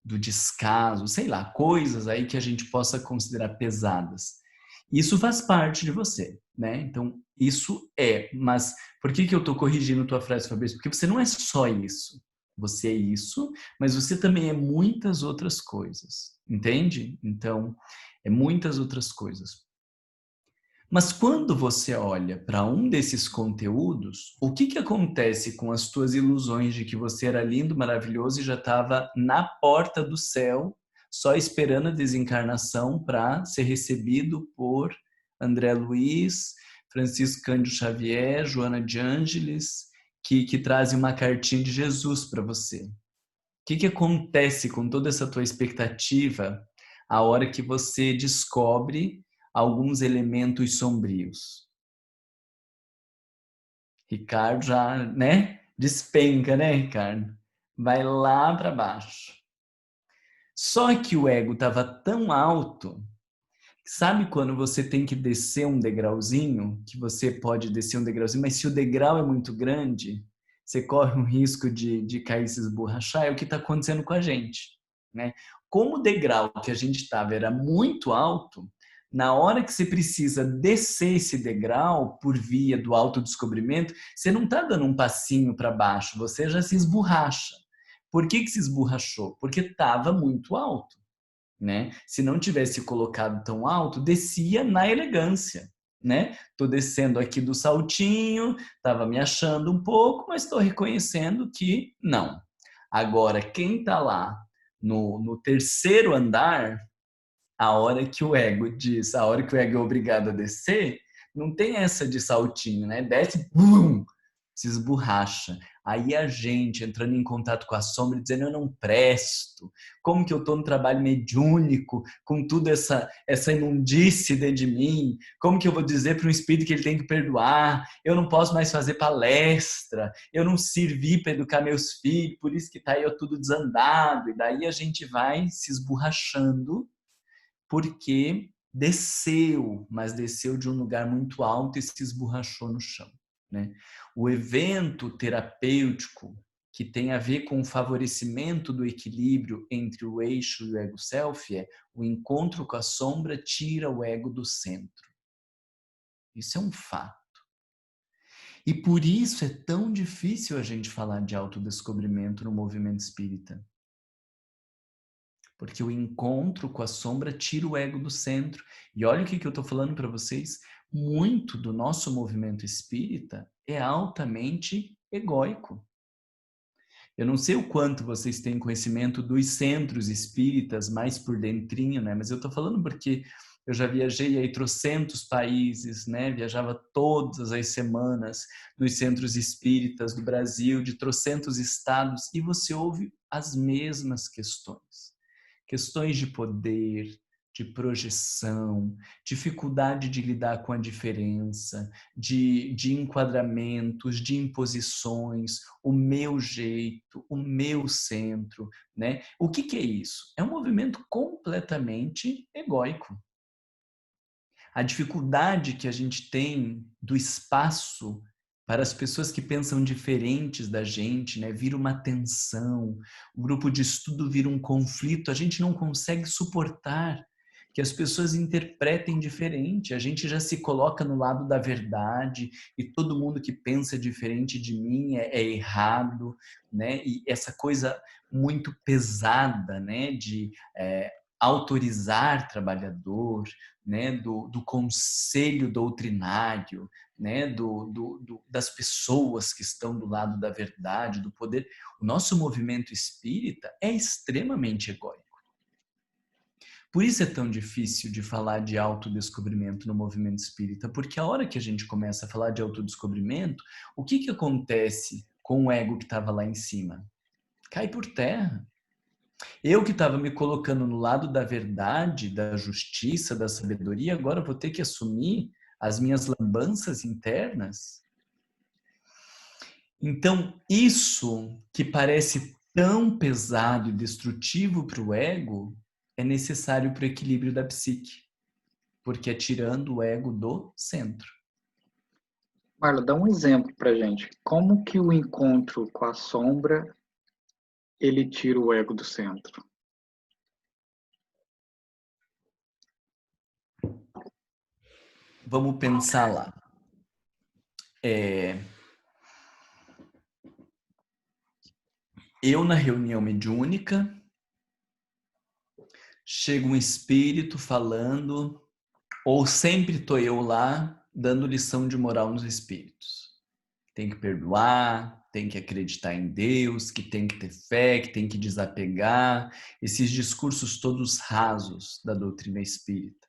do descaso, sei lá, coisas aí que a gente possa considerar pesadas. Isso faz parte de você, né? Então, isso mas por que eu estou corrigindo tua frase, Fabrício? Porque você não é só isso. Você é isso, mas você também é muitas outras coisas, entende? Então, é muitas outras coisas. Mas quando você olha para um desses conteúdos, o que acontece com as tuas ilusões de que você era lindo, maravilhoso e já estava na porta do céu, só esperando a desencarnação para ser recebido por André Luiz, Francisco Cândido Xavier, Joana de Ângeles, que trazem uma cartinha de Jesus para você? O que acontece com toda essa tua expectativa a hora que você descobre alguns elementos sombrios? Ricardo já, né? Despenca, né, Ricardo? Vai lá para baixo. Só que o ego estava tão alto, sabe quando você tem que descer um degrauzinho, que você pode descer um degrauzinho, mas se o degrau é muito grande, você corre um risco de cair e se esborrachar, é o que está acontecendo com a gente, né? Como o degrau que a gente estava era muito alto, na hora que você precisa descer esse degrau por via do autodescobrimento, você não está dando um passinho para baixo, você já se esborracha. Por que se esborrachou? Porque estava muito alto, né? Se não tivesse colocado tão alto, descia na elegância, né? Tô descendo aqui do saltinho, tava me achando um pouco, mas estou reconhecendo que não. Agora, quem tá lá no terceiro andar, a hora que o ego diz, a hora que o ego é obrigado a descer, não tem essa de saltinho, né? Desce, bum, se esborracha. Aí a gente entrando em contato com a sombra, dizendo eu não presto, como que eu estou no trabalho mediúnico, com tudo essa imundície dentro de mim, como que eu vou dizer para um espírito que ele tem que perdoar, eu não posso mais fazer palestra, eu não servi para educar meus filhos, por isso que está aí eu tudo desandado, e daí a gente vai se esborrachando, porque desceu, mas desceu de um lugar muito alto e se esborrachou no chão, né? O evento terapêutico que tem a ver com o favorecimento do equilíbrio entre o eixo e o ego self é o encontro com a sombra tira o ego do centro. Isso é um fato. E por isso é tão difícil a gente falar de autodescobrimento no movimento espírita. Porque o encontro com a sombra tira o ego do centro. E olha o que eu estou falando para vocês. Muito do nosso movimento espírita é altamente egóico. Eu não sei o quanto vocês têm conhecimento dos centros espíritas mais por dentrinho, né? Mas eu estou falando porque eu já viajei aí trocentos países, né? Viajava todas as semanas nos centros espíritas do Brasil, de trocentos estados, e você ouve as mesmas questões. Questões de poder, de projeção, dificuldade de lidar com a diferença, de enquadramentos, de imposições, o meu jeito, o meu centro, né? O que é isso? É um movimento completamente egóico. A dificuldade que a gente tem do espaço para as pessoas que pensam diferentes da gente, né? Vira uma tensão, o grupo de estudo vira um conflito, a gente não consegue suportar que as pessoas interpretem diferente, a gente já se coloca no lado da verdade e todo mundo que pensa diferente de mim é errado, né? E essa coisa muito pesada, né? De autorizar trabalhador, né? Do conselho doutrinário, né? Das pessoas que estão do lado da verdade, do poder. O nosso movimento espírita é extremamente egóico. Por isso é tão difícil de falar de autodescobrimento no movimento espírita, porque a hora que a gente começa a falar de autodescobrimento, o que acontece com o ego que estava lá em cima? Cai por terra. Eu que estava me colocando no lado da verdade, da justiça, da sabedoria, agora vou ter que assumir as minhas lambanças internas? Então, isso que parece tão pesado e destrutivo para o ego é necessário para o equilíbrio da psique, porque é tirando o ego do centro. Marla, dá um exemplo pra gente. Como que o encontro com a sombra, ele tira o ego do centro? Vamos pensar lá. eu na reunião mediúnica, chega um espírito falando, ou sempre tô eu lá dando lição de moral nos espíritos. Tem que perdoar, tem que acreditar em Deus, que tem que ter fé, que tem que desapegar, esses discursos todos rasos da doutrina espírita.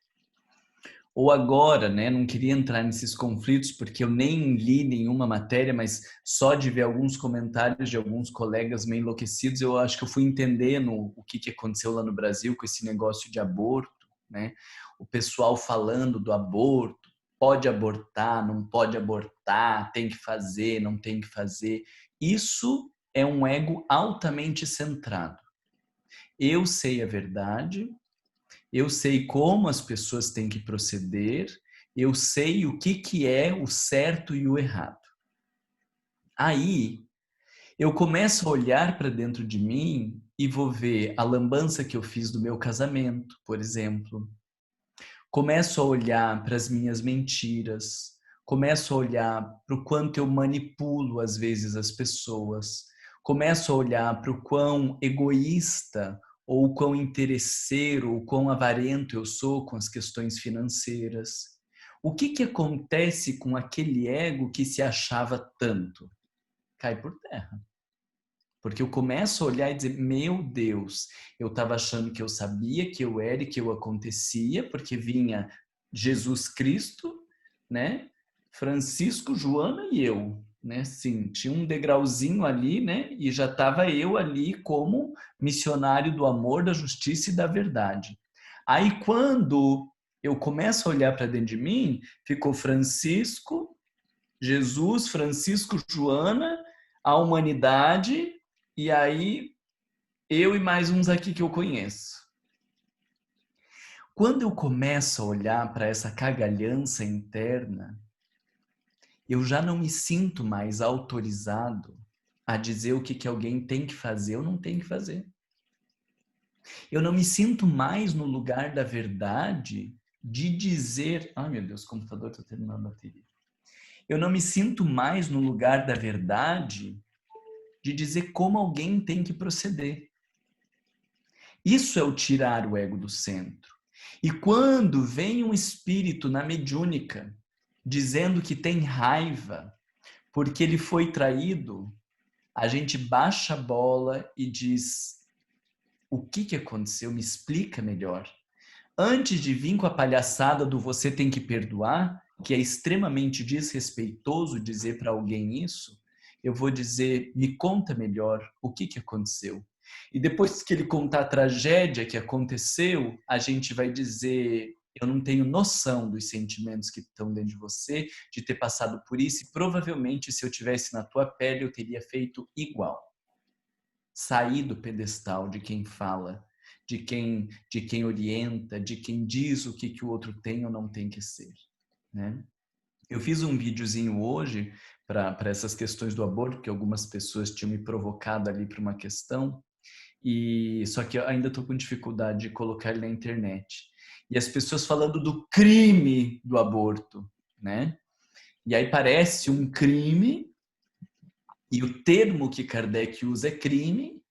Ou agora, né, não queria entrar nesses conflitos porque eu nem li nenhuma matéria, mas só de ver alguns comentários de alguns colegas meio enlouquecidos, eu acho que eu fui entendendo o que aconteceu lá no Brasil com esse negócio de aborto, né? O pessoal falando do aborto, pode abortar, não pode abortar, tem que fazer, não tem que fazer. Isso é um ego altamente centrado. Eu sei a verdade, eu sei como as pessoas têm que proceder, eu sei o que é o certo e o errado. Aí, eu começo a olhar para dentro de mim e vou ver a lambança que eu fiz do meu casamento, por exemplo. Começo a olhar para as minhas mentiras, começo a olhar para o quanto eu manipulo às vezes as pessoas, começo a olhar para o quão egoísta ou o quão interesseiro, ou quão avarento eu sou com as questões financeiras. O que acontece com aquele ego que se achava tanto? Cai por terra. Porque eu começo a olhar e dizer, meu Deus, eu estava achando que eu sabia, que eu era e que eu acontecia, porque vinha Jesus Cristo, né? Francisco, Joana e eu, né? Sim, tinha um degrauzinho ali, né? E já estava eu ali como missionário do amor, da justiça e da verdade. Aí quando eu começo a olhar para dentro de mim, ficou Francisco, Jesus, Francisco, Joana, a humanidade, e aí eu e mais uns aqui que eu conheço. Quando eu começo a olhar para essa cagalhança interna, eu já não me sinto mais autorizado a dizer o que alguém tem que fazer ou não tem que fazer. Eu não me sinto mais no lugar da verdade de dizer... Ai, meu Deus, o computador está terminando a bateria. Eu não me sinto mais no lugar da verdade de dizer como alguém tem que proceder. Isso é o tirar o ego do centro. E quando vem um espírito na mediúnica dizendo que tem raiva porque ele foi traído, a gente baixa a bola e diz: o que aconteceu? Me explica melhor. Antes de vir com a palhaçada do você tem que perdoar, que é extremamente desrespeitoso dizer para alguém isso, eu vou dizer, me conta melhor o que aconteceu. E depois que ele contar a tragédia que aconteceu, a gente vai dizer, eu não tenho noção dos sentimentos que estão dentro de você, de ter passado por isso, e provavelmente se eu tivesse na tua pele, eu teria feito igual. Sair do pedestal de quem fala, de quem orienta, de quem diz o que o outro tem ou não tem que ser, né? Eu fiz um videozinho hoje para essas questões do aborto, que algumas pessoas tinham me provocado ali para uma questão, e só que eu ainda estou com dificuldade de colocar ele na internet. E as pessoas falando do crime do aborto, né? E aí parece um crime, e o termo que Kardec usa é crime,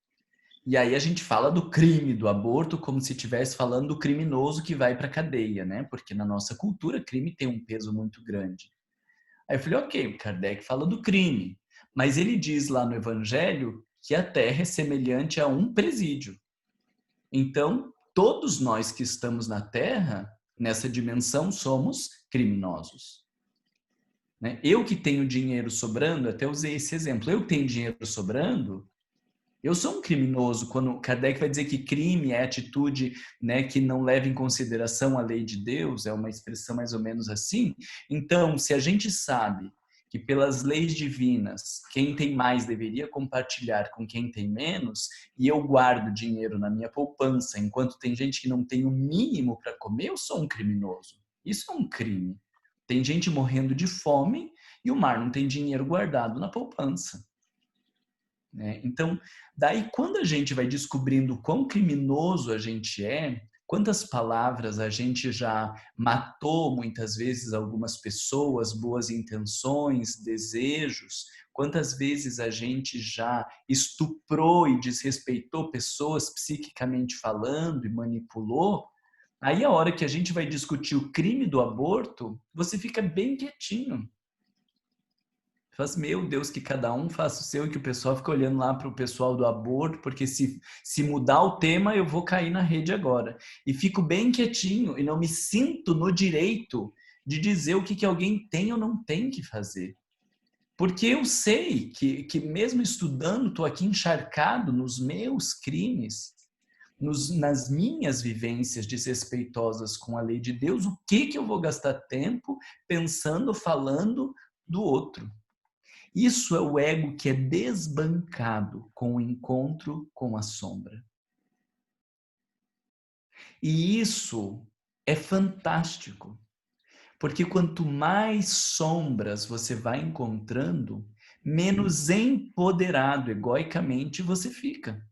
e aí a gente fala do crime do aborto como se estivesse falando do criminoso que vai para a cadeia, né? Porque na nossa cultura, crime tem um peso muito grande. Aí eu falei, ok, Kardec fala do crime, mas ele diz lá no Evangelho que a Terra é semelhante a um presídio. Então, todos nós que estamos na Terra, nessa dimensão, somos criminosos. Né? Eu que tenho dinheiro sobrando, até usei esse exemplo, eu que tenho dinheiro sobrando, eu sou um criminoso quando Kardec vai dizer que crime é atitude, né, que não leva em consideração a lei de Deus, é uma expressão mais ou menos assim. Então, se a gente sabe que pelas leis divinas, quem tem mais deveria compartilhar com quem tem menos, e eu guardo dinheiro na minha poupança, enquanto tem gente que não tem o mínimo para comer, eu sou um criminoso. Isso é um crime. Tem gente morrendo de fome e o mar não tem dinheiro guardado na poupança. Né? Então, daí quando a gente vai descobrindo quão criminoso a gente é, quantas palavras a gente já matou muitas vezes algumas pessoas, boas intenções, desejos, Quantas vezes a gente já estuprou e desrespeitou pessoas psiquicamente falando e manipulou? Aí a hora que a gente vai discutir o crime do aborto, você fica bem quietinho. Faz, meu Deus, que cada um faça o seu e que o pessoal fica olhando lá para o pessoal do aborto, porque se mudar o tema, eu vou cair na rede agora. E fico bem quietinho e não me sinto no direito de dizer o que alguém tem ou não tem que fazer. Porque eu sei que mesmo estudando, estou aqui encharcado nos meus crimes, nas minhas vivências desrespeitosas com a lei de Deus, o que eu vou gastar tempo pensando, falando do outro? Isso é o ego que é desbancado com o encontro com a sombra. E isso é fantástico, porque quanto mais sombras você vai encontrando, menos empoderado egoicamente você fica.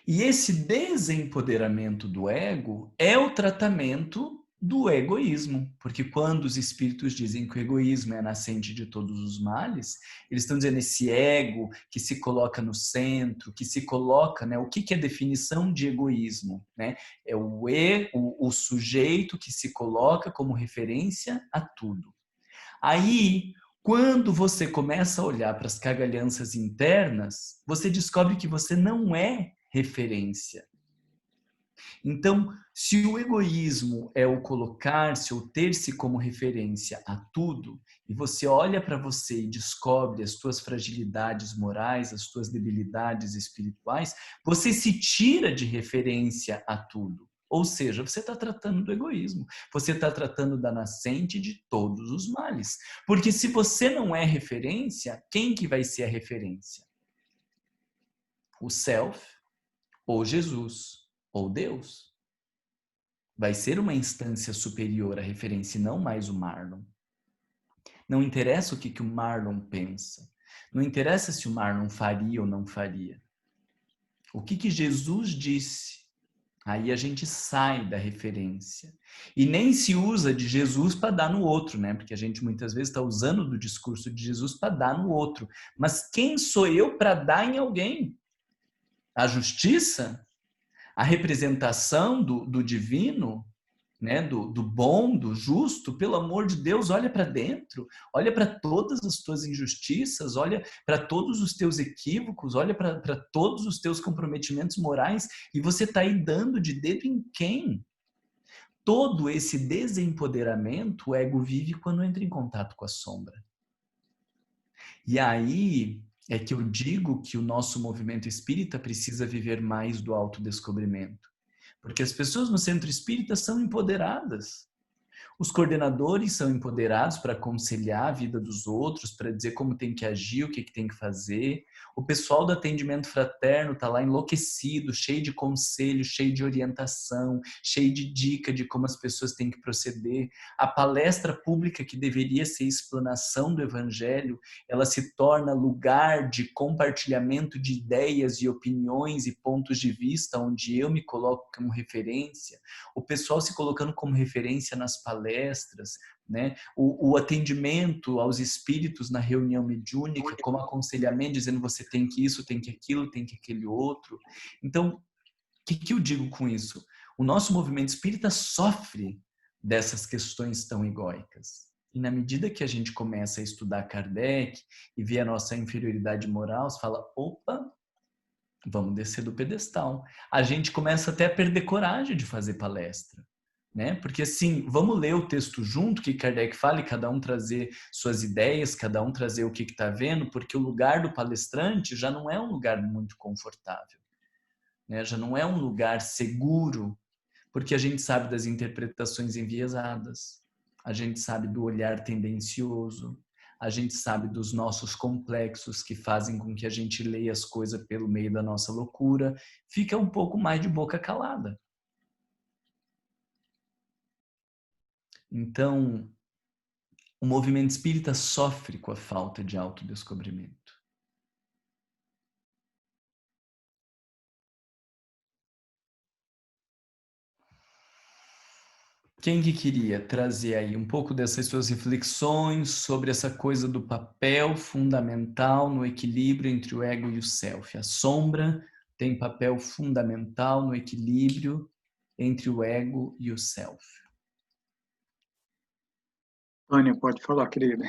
E esse desempoderamento do ego é o tratamento do egoísmo, porque quando os espíritos dizem que o egoísmo é a nascente de todos os males, eles estão dizendo esse ego que se coloca no centro, que se coloca, né? O que é a definição de egoísmo, né? É o sujeito que se coloca como referência a tudo. Aí, quando você começa a olhar para as cagalhanças internas, você descobre que você não é referência. Então, se o egoísmo é o colocar-se ou ter-se como referência a tudo, e você olha para você e descobre as suas fragilidades morais, as suas debilidades espirituais, você se tira de referência a tudo. Ou seja, você está tratando do egoísmo. Você está tratando da nascente de todos os males. Porque se você não é referência, quem que vai ser a referência? O self, ou Jesus, ou Deus. Vai ser uma instância superior à referência e não mais o Marlon. Não interessa o que o Marlon pensa. Não interessa se o Marlon faria ou não faria. O que Jesus disse? Aí a gente sai da referência. E nem se usa de Jesus para dar no outro, né? Porque a gente muitas vezes está usando do discurso de Jesus para dar no outro. Mas quem sou eu para dar em alguém? A justiça? A representação do divino? Né, do bom, do justo, pelo amor de Deus, olha para dentro, olha para todas as tuas injustiças, olha para todos os teus equívocos, olha para todos os teus comprometimentos morais, e você está aí dando de dedo em quem? Todo esse desempoderamento o ego vive quando entra em contato com a sombra. E aí é que eu digo que o nosso movimento espírita precisa viver mais do autodescobrimento. Porque as pessoas no centro espírita são empoderadas. Os coordenadores são empoderados para aconselhar a vida dos outros, para dizer como tem que agir, o que tem que fazer. O pessoal do atendimento fraterno está lá enlouquecido, cheio de conselho, cheio de orientação, cheio de dica de como as pessoas têm que proceder. A palestra pública, que deveria ser explanação do evangelho, ela se torna lugar de compartilhamento de ideias e opiniões e pontos de vista, onde eu me coloco como referência. O pessoal se colocando como referência nas palestras, né? O atendimento aos espíritos na reunião mediúnica, como aconselhamento, dizendo você tem que isso, tem que aquilo, tem que aquele outro. Então, o que eu digo com isso? O nosso movimento espírita sofre dessas questões tão egóicas. E na medida que a gente começa a estudar Kardec e vê a nossa inferioridade moral, você fala, opa, vamos descer do pedestal. A gente começa até a perder coragem de fazer palestra. Né? Porque assim, vamos ler o texto junto, que Kardec fala, e cada um trazer suas ideias, cada um trazer o que está vendo, porque o lugar do palestrante já não é um lugar muito confortável, né? Já não é um lugar seguro, porque a gente sabe das interpretações enviesadas, a gente sabe do olhar tendencioso, a gente sabe dos nossos complexos que fazem com que a gente leia as coisas pelo meio da nossa loucura, fica um pouco mais de boca calada. Então, o movimento espírita sofre com a falta de autodescobrimento. Quem que queria trazer aí um pouco dessas suas reflexões sobre essa coisa do papel fundamental no equilíbrio entre o ego e o self? A sombra tem papel fundamental no equilíbrio entre o ego e o self. Tânia, pode falar, querida.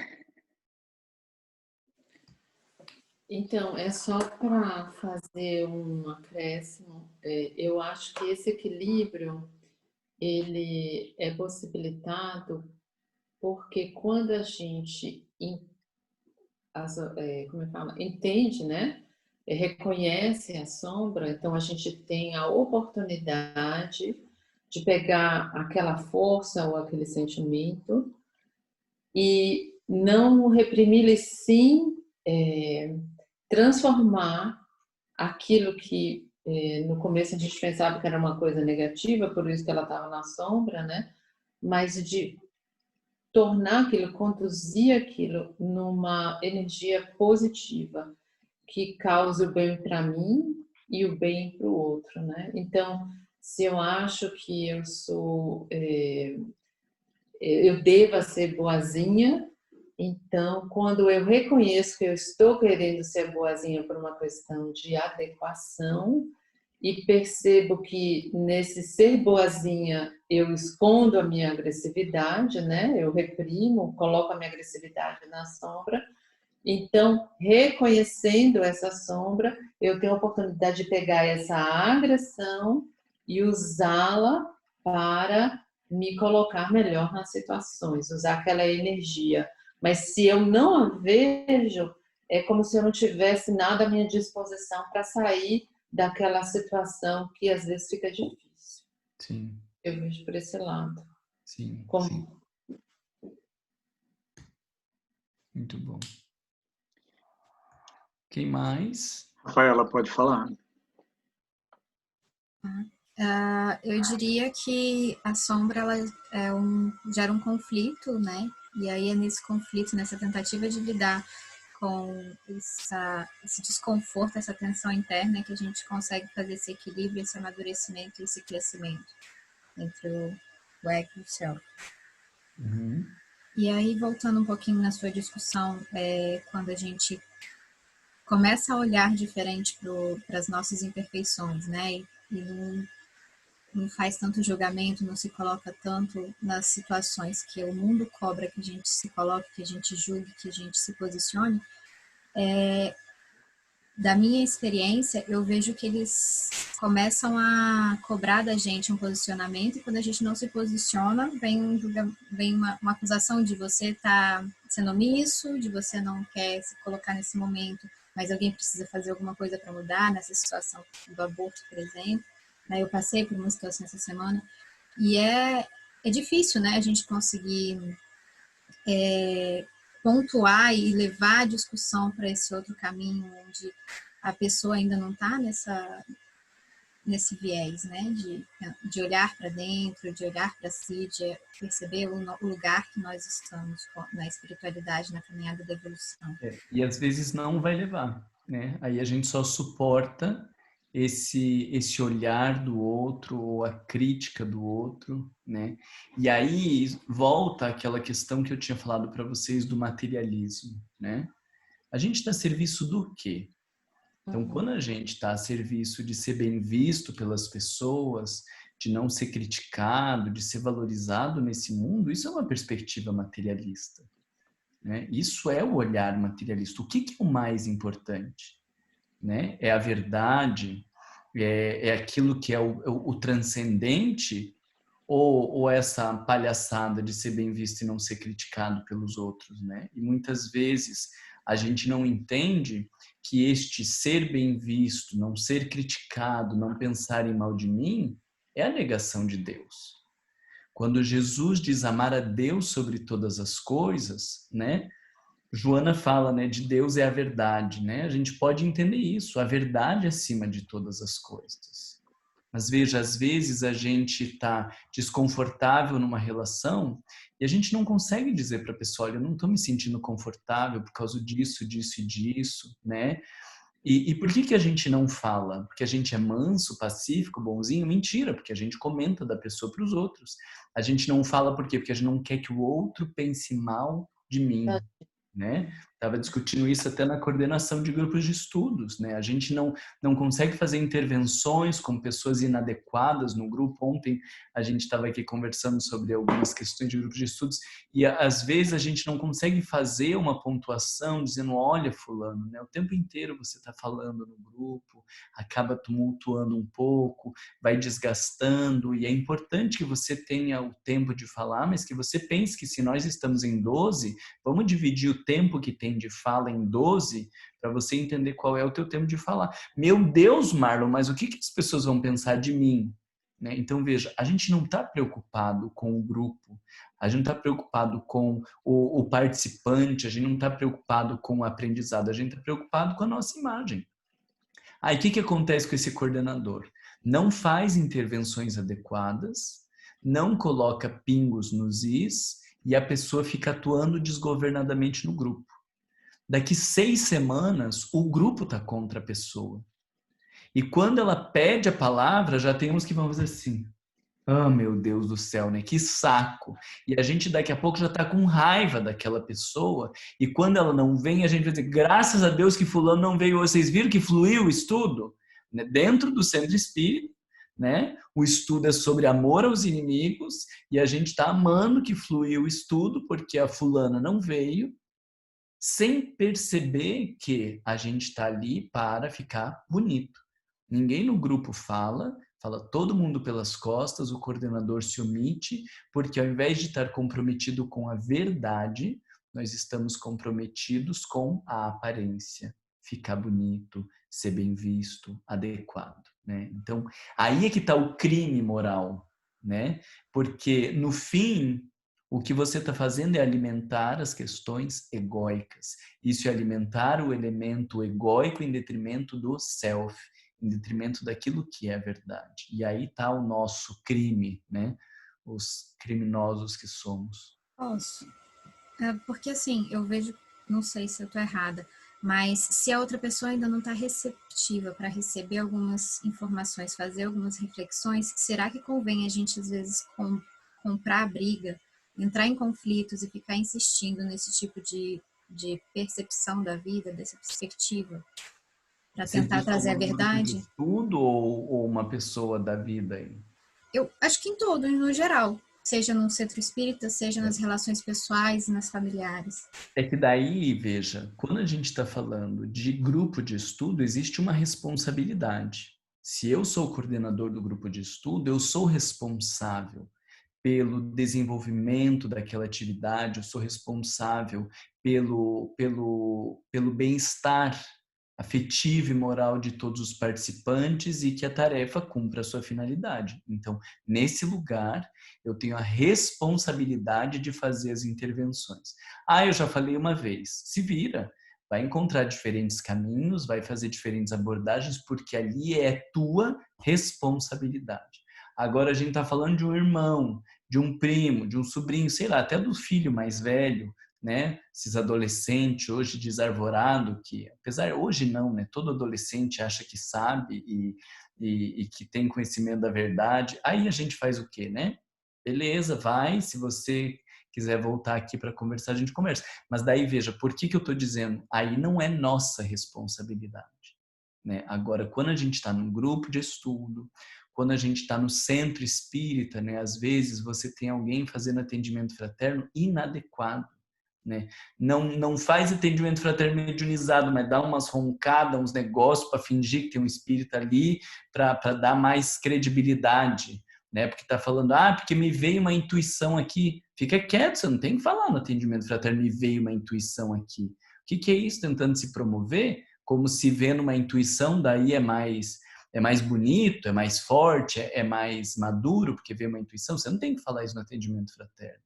Então, é só para fazer um acréscimo. Eu acho que esse equilíbrio ele é possibilitado porque quando a gente como eu falo, entende, né? Reconhece a sombra, então a gente tem a oportunidade de pegar aquela força ou aquele sentimento e não reprimir, e sim transformar aquilo que no começo a gente pensava que era uma coisa negativa, por isso que ela estava na sombra, né? Mas de tornar aquilo, conduzir aquilo numa energia positiva que cause o bem para mim e o bem para o outro, né? Então, se eu acho que eu deva ser boazinha, então, quando eu reconheço que eu estou querendo ser boazinha por uma questão de adequação e percebo que nesse ser boazinha eu escondo a minha agressividade, né? Eu reprimo, coloco a minha agressividade na sombra. Então, reconhecendo essa sombra, eu tenho a oportunidade de pegar essa agressão e usá-la para me colocar melhor nas situações, usar aquela energia. Mas se eu não a vejo, é como se eu não tivesse nada à minha disposição para sair daquela situação que às vezes fica difícil. Sim. Eu vejo por esse lado. Sim, como... sim. Muito bom. Quem mais? Rafaela, pode falar. Eu diria que a sombra ela gera um conflito, né? E aí é nesse conflito, nessa tentativa de lidar com esse desconforto, essa tensão interna que a gente consegue fazer esse equilíbrio, esse amadurecimento e esse crescimento entre o ego e o self. Uhum. E aí, voltando um pouquinho na sua discussão, quando a gente começa a olhar diferente para as nossas imperfeições, né? E não faz tanto julgamento, não se coloca tanto nas situações que o mundo cobra que a gente se coloque, que a gente julgue, que a gente se posicione. Da minha experiência, eu vejo que eles começam a cobrar da gente um posicionamento e quando a gente não se posiciona, vem uma acusação de você estar sendo omisso, de você não quer se colocar nesse momento, mas alguém precisa fazer alguma coisa para mudar nessa situação do aborto, por exemplo. Eu passei por uma situação essa semana e é difícil, né, a gente conseguir pontuar e levar a discussão para esse outro caminho onde a pessoa ainda não está nesse viés, né, de olhar para dentro, de olhar para si, de perceber o lugar que nós estamos na espiritualidade, na caminhada da evolução. E às vezes não vai levar, né? Aí a gente só suporta esse olhar do outro ou a crítica do outro, né? E aí volta aquela questão que eu tinha falado para vocês do materialismo, né? A gente está a serviço do quê? Então, quando a gente está a serviço de ser bem visto pelas pessoas, de não ser criticado, de ser valorizado nesse mundo, isso é uma perspectiva materialista, né? Isso é o olhar materialista. O que é o mais importante? Né? É a verdade? É aquilo que é o transcendente? Ou essa palhaçada de ser bem visto e não ser criticado pelos outros, né? E muitas vezes a gente não entende que este ser bem visto, não ser criticado, não pensar em mal de mim, é a negação de Deus. Quando Jesus diz amar a Deus sobre todas as coisas, né? Joana fala, né, de Deus é a verdade, né? A gente pode entender isso, a verdade acima de todas as coisas. Mas veja, às vezes a gente está desconfortável numa relação e a gente não consegue dizer para a pessoa, olha, eu não estou me sentindo confortável por causa disso, disso e disso, né? E por que a gente não fala? Porque a gente é manso, pacífico, bonzinho? Mentira, porque a gente comenta da pessoa para os outros. A gente não fala por quê? Porque a gente não quer que o outro pense mal de mim, né? Estava discutindo isso até na coordenação de grupos de estudos, né? A gente não consegue fazer intervenções com pessoas inadequadas no grupo. Ontem a gente estava aqui conversando sobre algumas questões de grupos de estudos e às vezes a gente não consegue fazer uma pontuação dizendo, olha, fulano, né? O tempo inteiro você está falando no grupo, acaba tumultuando um pouco, vai desgastando, e é importante que você tenha o tempo de falar, mas que você pense que se nós estamos em 12, vamos dividir o tempo que tem de fala em 12 para você entender qual é o teu tempo de falar. Meu Deus, Marlon, mas o que as pessoas vão pensar de mim? Né? Então, veja, a gente não está preocupado com o grupo, a gente não está preocupado com o participante, a gente não está preocupado com o aprendizado, a gente está preocupado com a nossa imagem. Aí, o que acontece com esse coordenador? Não faz intervenções adequadas, não coloca pingos nos is, e a pessoa fica atuando desgovernadamente no grupo. Daqui 6 semanas, o grupo está contra a pessoa. E quando ela pede a palavra, já tem uns que vão dizer assim, ah, meu Deus do céu, né? Que saco. E a gente daqui a pouco já está com raiva daquela pessoa. E quando ela não vem, a gente vai dizer, graças a Deus que fulano não veio. Vocês viram que fluiu o estudo? Né? Dentro do centro espírita, né? O estudo é sobre amor aos inimigos e a gente está amando que fluiu o estudo porque a fulana não veio, sem perceber que a gente está ali para ficar bonito. Ninguém no grupo fala todo mundo pelas costas, o coordenador se omite, porque ao invés de estar comprometido com a verdade, nós estamos comprometidos com a aparência, ficar bonito, ser bem visto, adequado, né? Então, aí é que está o crime moral, né? Porque, no fim, o que você está fazendo é alimentar as questões egóicas. Isso é alimentar o elemento egóico em detrimento do self, em detrimento daquilo que é verdade. E aí está o nosso crime, né? Os criminosos que somos. Posso? Porque assim, eu vejo, não sei se eu estou errada, mas se a outra pessoa ainda não está receptiva para receber algumas informações, fazer algumas reflexões, será que convém a gente, às vezes, comprar a briga, entrar em conflitos e ficar insistindo nesse tipo de percepção da vida, dessa perspectiva, para Você tentar diz trazer como a um grupo de verdade? estudo ou uma pessoa da vida aí? Eu acho que em todo, no geral, seja no centro espírita, seja nas relações pessoais e nas familiares. É que daí, veja, quando a gente está falando de grupo de estudo, existe uma responsabilidade. Se eu sou o coordenador do grupo de estudo, eu sou responsável pelo desenvolvimento daquela atividade, eu sou responsável pelo bem-estar afetivo e moral de todos os participantes e que a tarefa cumpra a sua finalidade. Então, nesse lugar, eu tenho a responsabilidade de fazer as intervenções. Ah, eu já falei uma vez, se vira, vai encontrar diferentes caminhos, vai fazer diferentes abordagens, porque ali é tua responsabilidade. Agora a gente está falando de um irmão, de um primo, de um sobrinho, sei lá, até do filho mais velho, né? Esses adolescentes hoje desarvorado que, apesar hoje não, né? Todo adolescente acha que sabe e que tem conhecimento da verdade. Aí a gente faz o quê, né? Beleza, vai. Se você quiser voltar aqui para conversar, a gente conversa. Mas daí veja, por que eu estou dizendo? Aí não é nossa responsabilidade, né? Agora, quando a gente está num grupo de estudo, quando a gente está no centro espírita, né? Às vezes você tem alguém fazendo atendimento fraterno inadequado, né? Não faz atendimento fraterno mediunizado, mas dá umas roncadas, uns negócios para fingir que tem um espírito ali, para dar mais credibilidade, né? Porque está falando, porque me veio uma intuição aqui. Fica quieto, você não tem que falar no atendimento fraterno, me veio uma intuição aqui. O que é isso? Tentando se promover, como se vendo uma intuição, daí é mais bonito, é mais forte, é mais maduro, porque vê uma intuição. Você não tem que falar isso no atendimento fraterno,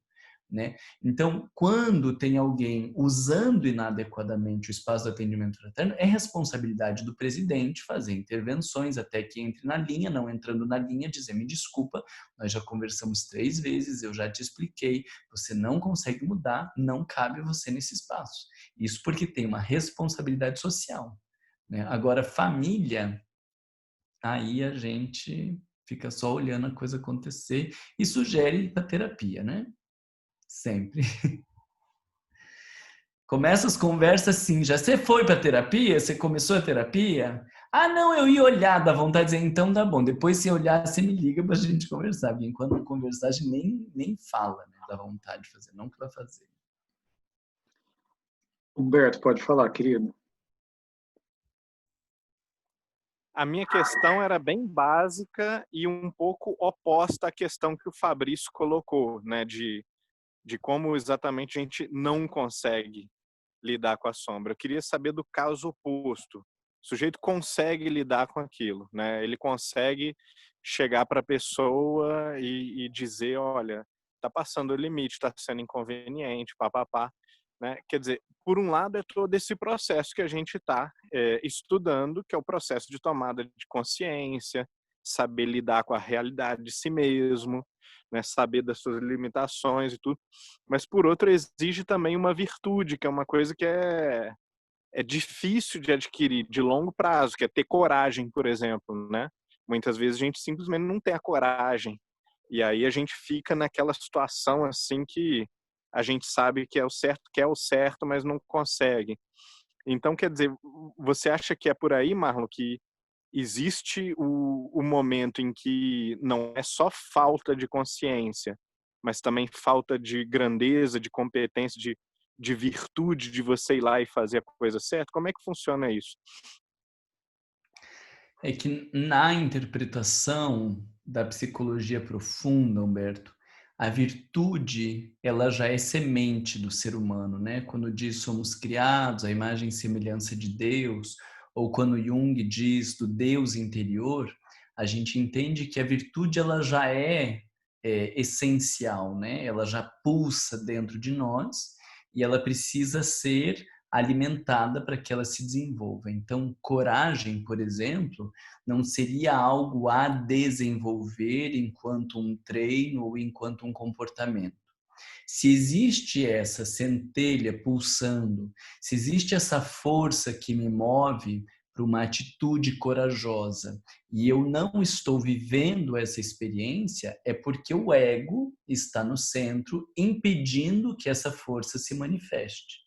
né? Então, quando tem alguém usando inadequadamente o espaço do atendimento fraterno, é responsabilidade do presidente fazer intervenções até que entre na linha, não entrando na linha, dizer, me desculpa, nós já conversamos 3 vezes, eu já te expliquei, você não consegue mudar, não cabe você nesse espaço. Isso porque tem uma responsabilidade social. né? Agora, família, aí a gente fica só olhando a coisa acontecer e sugere ir para terapia, né? Sempre. Começa as conversas assim, já você foi para terapia? Você começou a terapia? Ah, não, eu ia olhar, dá vontade de dizer, então tá bom. Depois se olhar, você me liga pra gente conversar. Porque enquanto não conversar, a gente nem fala, né? Dá vontade de fazer, não que vai fazer. Humberto, pode falar, querido. A minha questão era bem básica e um pouco oposta à questão que o Fabrício colocou, né? De como exatamente a gente não consegue lidar com a sombra. Eu queria saber do caso oposto. O sujeito consegue lidar com aquilo, né? Ele consegue chegar para a pessoa e dizer, olha, tá passando o limite, está sendo inconveniente, papapá, né? Quer dizer, por um lado é todo esse processo que a gente está estudando, que é o processo de tomada de consciência, saber lidar com a realidade de si mesmo, né? Saber das suas limitações e tudo. Mas por outro exige também uma virtude, que é uma coisa que é difícil de adquirir de longo prazo, que é ter coragem, por exemplo, né? Muitas vezes a gente simplesmente não tem a coragem. E aí a gente fica naquela situação assim que a gente sabe que é o certo, quer o certo, mas não consegue. Então, quer dizer, você acha que é por aí, Marlon, que existe o momento em que não é só falta de consciência, mas também falta de grandeza, de competência, de virtude de você ir lá e fazer a coisa certa? Como é que funciona isso? É que na interpretação da psicologia profunda, Humberto, a virtude, ela já é semente do ser humano, né? Quando diz somos criados à imagem e semelhança de Deus, ou quando Jung diz do Deus interior, a gente entende que a virtude ela já é essencial, né? Ela já pulsa dentro de nós e ela precisa ser alimentada para que ela se desenvolva. Então, coragem, por exemplo, não seria algo a desenvolver enquanto um treino ou enquanto um comportamento. Se existe essa centelha pulsando, se existe essa força que me move para uma atitude corajosa e eu não estou vivendo essa experiência, é porque o ego está no centro, impedindo que essa força se manifeste.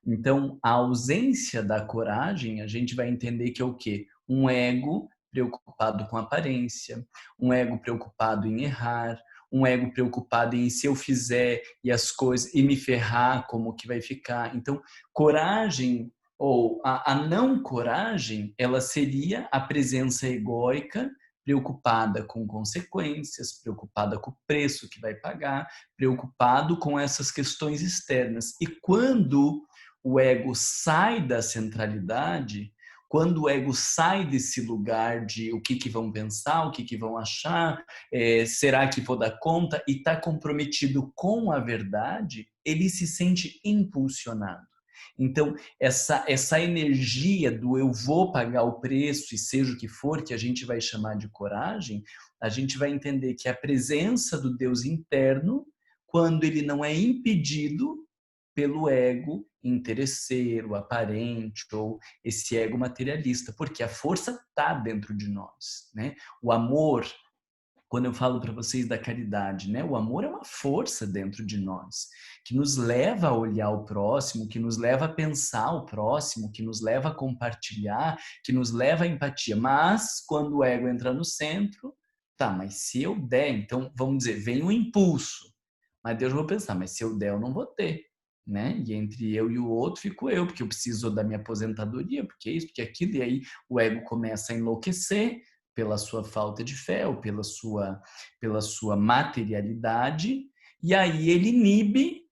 Então, a ausência da coragem, a gente vai entender que é o quê? Um ego preocupado com aparência, um ego preocupado em errar, um ego preocupado em se eu fizer e as coisas e me ferrar, como que vai ficar. Então, coragem ou a não coragem, ela seria a presença egóica preocupada com consequências, preocupada com o preço que vai pagar, preocupado com essas questões externas. E quando o ego sai da centralidade, quando o ego sai desse lugar de o que vão pensar, o que vão achar, será que vou dar conta, e está comprometido com a verdade, ele se sente impulsionado. Então, essa energia do eu vou pagar o preço e seja o que for, que a gente vai chamar de coragem, a gente vai entender que a presença do Deus interno, quando ele não é impedido pelo ego interesseiro, aparente, ou esse ego materialista, porque a força está dentro de nós, né? O amor, quando eu falo para vocês da caridade, né? O amor é uma força dentro de nós, que nos leva a olhar o próximo, que nos leva a pensar o próximo, que nos leva a compartilhar, que nos leva à empatia. Mas, quando o ego entra no centro, tá, mas se eu der, então, vamos dizer, vem um impulso, mas Deus vai pensar, mas se eu der, eu não vou ter. Né? E entre eu e o outro fico eu, porque eu preciso da minha aposentadoria, porque isso, porque aquilo, e aí o ego começa a enlouquecer pela sua falta de fé ou pela sua materialidade, e aí ele inibe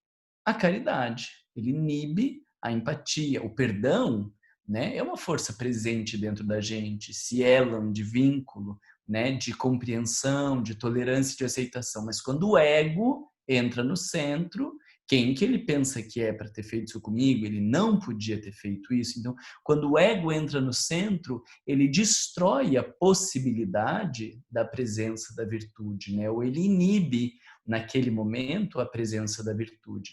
a caridade, ele inibe a empatia, o perdão, né? É uma força presente dentro da gente, se elam de vínculo, né? De compreensão, de tolerância, de aceitação, mas quando o ego entra no centro, quem que ele pensa que é para ter feito isso comigo? Ele não podia ter feito isso. Então, quando o ego entra no centro, ele destrói a possibilidade da presença da virtude, né? Ou ele inibe, naquele momento, a presença da virtude.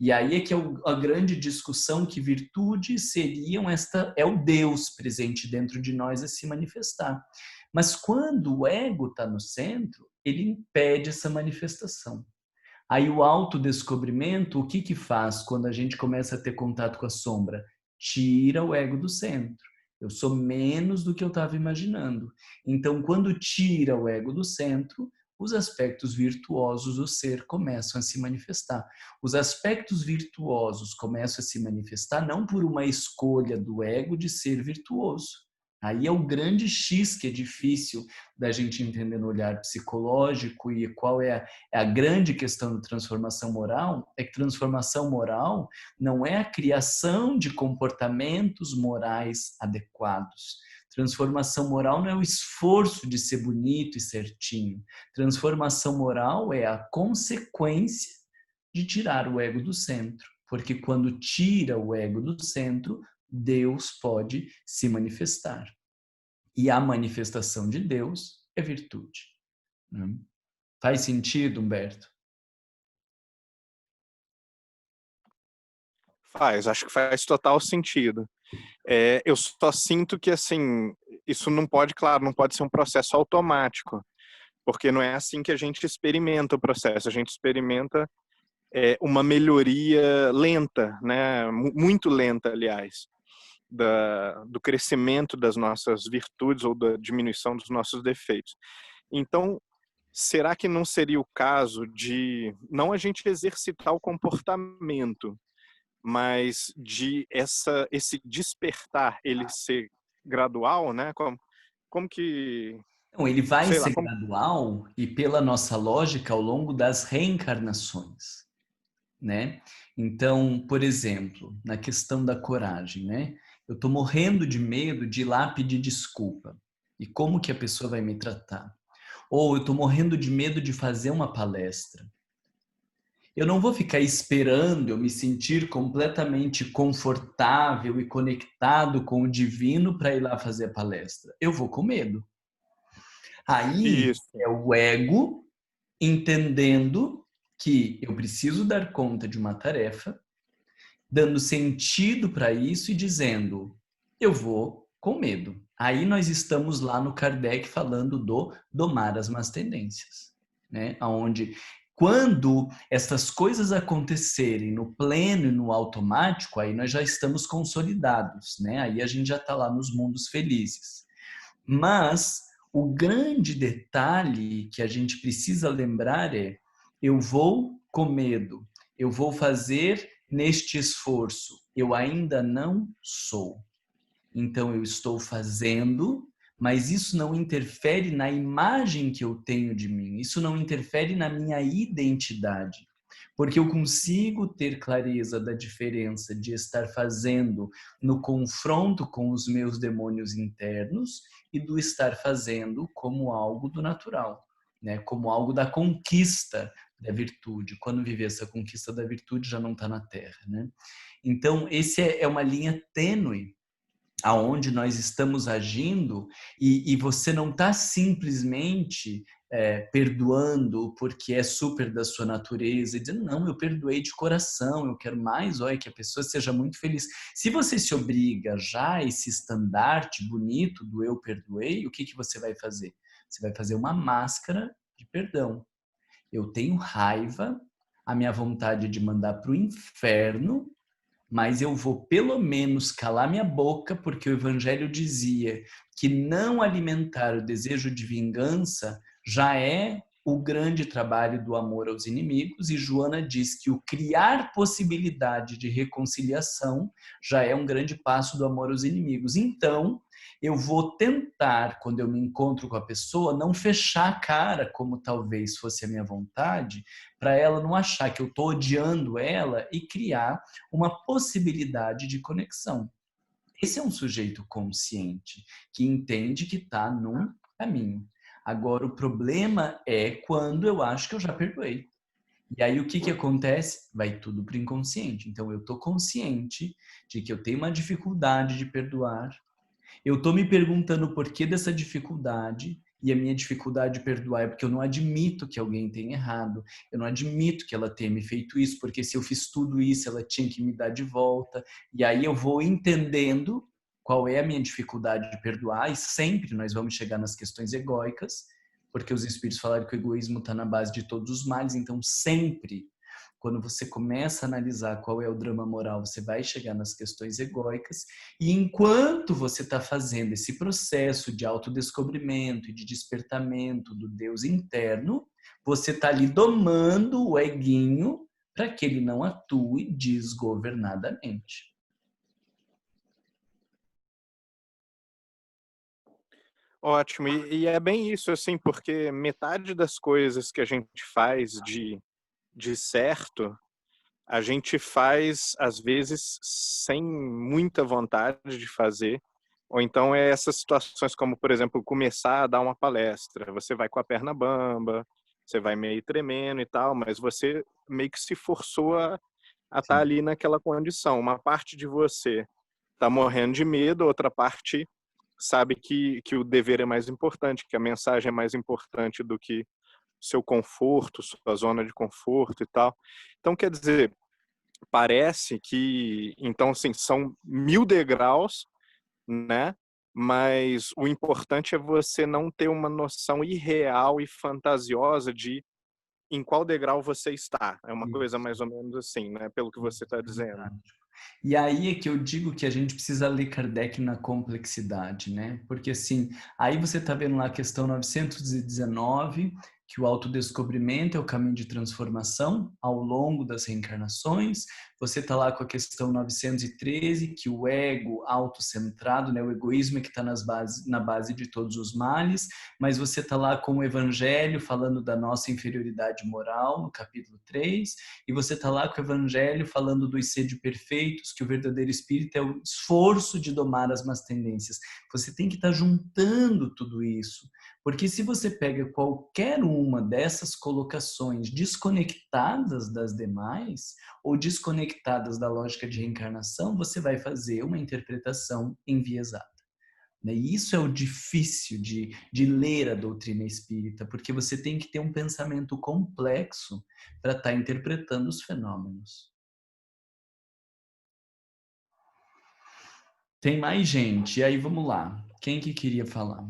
E aí é que é a grande discussão que virtude seriam é o Deus presente dentro de nós a se manifestar. Mas quando o ego está no centro, ele impede essa manifestação. Aí o autodescobrimento, o que faz quando a gente começa a ter contato com a sombra? Tira o ego do centro. Eu sou menos do que eu estava imaginando. Então, quando tira o ego do centro, os aspectos virtuosos do ser começam a se manifestar. Os aspectos virtuosos começam a se manifestar não por uma escolha do ego de ser virtuoso. Aí é o grande X que é difícil da gente entender no olhar psicológico, e qual é a grande questão da transformação moral, é que transformação moral não é a criação de comportamentos morais adequados. Transformação moral não é o esforço de ser bonito e certinho. Transformação moral é a consequência de tirar o ego do centro. Porque quando tira o ego do centro, Deus pode se manifestar. E a manifestação de Deus é virtude. Faz sentido, Humberto? Acho que faz total sentido. Eu só sinto que, assim, isso não pode ser um processo automático, porque não é assim que a gente experimenta o processo. A gente experimenta uma melhoria lenta, né? Muito lenta, aliás, do crescimento das nossas virtudes ou da diminuição dos nossos defeitos. Então, será que não seria o caso de não a gente exercitar o comportamento, mas de esse despertar ele ser gradual, né? Como que... Não, ele vai sei lá, ser gradual e pela nossa lógica ao longo das reencarnações, né? Então, por exemplo, na questão da coragem, né? Eu estou morrendo de medo de ir lá pedir desculpa. E como que a pessoa vai me tratar? Ou eu estou morrendo de medo de fazer uma palestra. Eu não vou ficar esperando eu me sentir completamente confortável e conectado com o divino para ir lá fazer a palestra. Eu vou com medo. Aí isso. é o ego entendendo que eu preciso dar conta de uma tarefa, dando sentido para isso e dizendo, eu vou com medo. Aí nós estamos lá no Kardec falando do domar as más tendências, né? Onde quando essas coisas acontecerem no pleno e no automático, aí nós já estamos consolidados, né? Aí a gente já está lá nos mundos felizes. Mas o grande detalhe que a gente precisa lembrar é, eu vou com medo, eu vou fazer neste esforço, eu ainda não sou. Então eu estou fazendo, mas isso não interfere na imagem que eu tenho de mim, isso não interfere na minha identidade. Porque eu consigo ter clareza da diferença de estar fazendo no confronto com os meus demônios internos e do estar fazendo como algo do natural, né? Como algo da conquista da virtude. Quando viver essa conquista da virtude já não está na Terra, né? Então, esse é uma linha tênue aonde nós estamos agindo e você não está simplesmente perdoando porque é super da sua natureza e dizendo, não, eu perdoei de coração, eu quero mais, olha, que a pessoa seja muito feliz. Se você se obriga já a esse estandarte bonito do eu perdoei, o que você vai fazer? Você vai fazer uma máscara de perdão. Eu tenho raiva, a minha vontade é de mandar para o inferno, mas eu vou pelo menos calar minha boca, porque o Evangelho dizia que não alimentar o desejo de vingança já é o grande trabalho do amor aos inimigos, e Joana diz que o criar possibilidade de reconciliação já é um grande passo do amor aos inimigos. Então, eu vou tentar, quando eu me encontro com a pessoa, não fechar a cara, como talvez fosse a minha vontade, para ela não achar que eu estou odiando ela e criar uma possibilidade de conexão. Esse é um sujeito consciente, que entende que está num caminho. Agora, o problema é quando eu acho que eu já perdoei. E aí, o que acontece? Vai tudo para o inconsciente. Então, eu estou consciente de que eu tenho uma dificuldade de perdoar. Eu estou me perguntando o porquê dessa dificuldade. E a minha dificuldade de perdoar é porque eu não admito que alguém tenha errado. Eu não admito que ela tenha me feito isso, porque se eu fiz tudo isso, ela tinha que me dar de volta. E aí eu vou entendendo qual é a minha dificuldade de perdoar, e sempre nós vamos chegar nas questões egóicas, porque os espíritos falaram que o egoísmo está na base de todos os males, então sempre, quando você começa a analisar qual é o drama moral, você vai chegar nas questões egóicas, e enquanto você está fazendo esse processo de autodescobrimento e de despertamento do Deus interno, você está ali domando o eguinho para que ele não atue desgovernadamente. Ótimo, e é bem isso, assim, porque metade das coisas que a gente faz de certo, a gente faz, às vezes, sem muita vontade de fazer, ou então é essas situações como, por exemplo, começar a dar uma palestra, você vai com a perna bamba, você vai meio tremendo e tal, mas você meio que se forçou a estar ali naquela condição. Uma parte de você está morrendo de medo, outra parte sabe que o dever é mais importante, que a mensagem é mais importante do que seu conforto, sua zona de conforto e tal. Então, quer dizer, parece que, então, assim, são 1000 degraus, né? Mas o importante é você não ter uma noção irreal e fantasiosa de em qual degrau você está. É uma coisa mais ou menos assim, né? Pelo que você está dizendo. E aí é que eu digo que a gente precisa ler Kardec na complexidade, né? Porque assim, aí você está vendo lá a questão 919, que o autodescobrimento é o caminho de transformação ao longo das reencarnações. Você está lá com a questão 913, que o ego autocentrado, né? O egoísmo é que está na base de todos os males, mas você está lá com o evangelho falando da nossa inferioridade moral, no capítulo 3, e você está lá com o evangelho falando dos sede perfeitos, que o verdadeiro espírito é o esforço de domar as más tendências. Você tem que estar juntando tudo isso, porque se você pega qualquer uma dessas colocações desconectadas das demais, ou desconectadas da lógica de reencarnação, você vai fazer uma interpretação enviesada. E isso é o difícil de ler a doutrina espírita, porque você tem que ter um pensamento complexo para estar interpretando os fenômenos. Tem mais gente, e aí vamos lá. Quem que queria falar?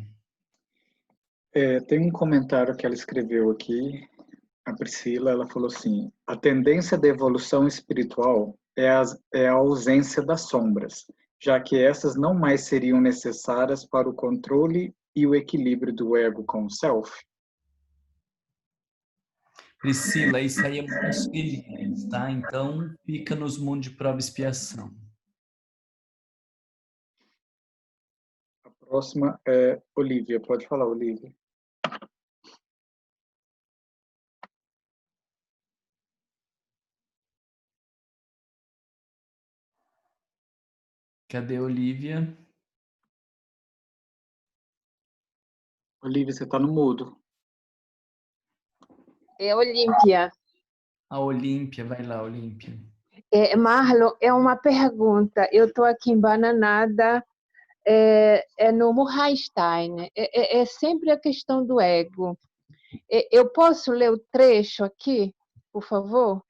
Tem um comentário que ela escreveu aqui, a Priscila, ela falou assim: a tendência da evolução espiritual é a ausência das sombras, já que essas não mais seriam necessárias para o controle e o equilíbrio do ego com o self. Priscila, isso aí é muitos felizes, tá? Então, fica nos mundos de prova e expiação. A próxima é Olivia. Pode falar, Olivia. Cadê a Olivia? Olivia, você está no mudo. É Olímpia. A Olímpia, vai lá, Olímpia. Marlon, é uma pergunta. Eu estou aqui embananada no Murraystein. É sempre a questão do ego. Eu posso ler o trecho aqui, por favor?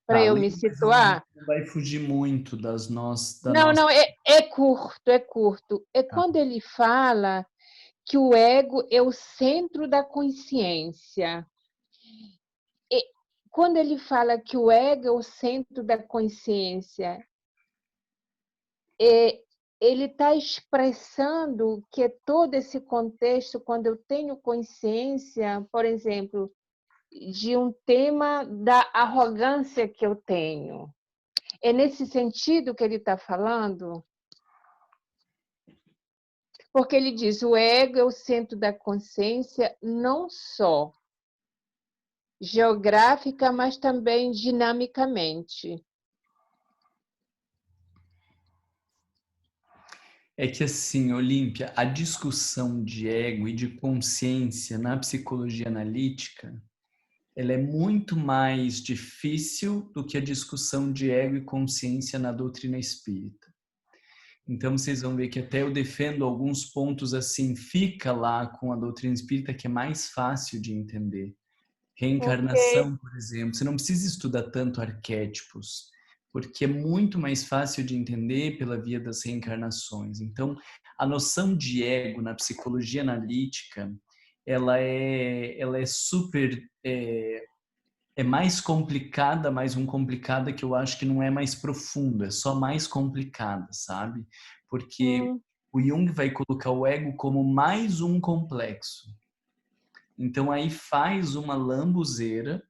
Para eu me situar? Não vai fugir muito das nossas... Não, é curto, é curto. É quando ele fala que o ego é o centro da consciência. Quando ele fala que o ego é o centro da consciência, ele está expressando que todo esse contexto, quando eu tenho consciência, por exemplo, de um tema da arrogância que eu tenho. É nesse sentido que ele está falando? Porque ele diz, o ego é o centro da consciência, não só geográfica, mas também dinamicamente. É que assim, Olímpia, a discussão de ego e de consciência na psicologia analítica, ela é muito mais difícil do que a discussão de ego e consciência na doutrina espírita. Então vocês vão ver que até eu defendo alguns pontos assim, fica lá com a doutrina espírita que é mais fácil de entender. Reencarnação, por exemplo, você não precisa estudar tanto arquétipos, porque é muito mais fácil de entender pela via das reencarnações. Então, a noção de ego na psicologia analítica, ela é super... É mais complicada, mais um complicada que eu acho que não é mais profundo, é só mais complicada, sabe? Porque o Jung vai colocar o ego como mais um complexo. Então aí faz uma lambuzeira.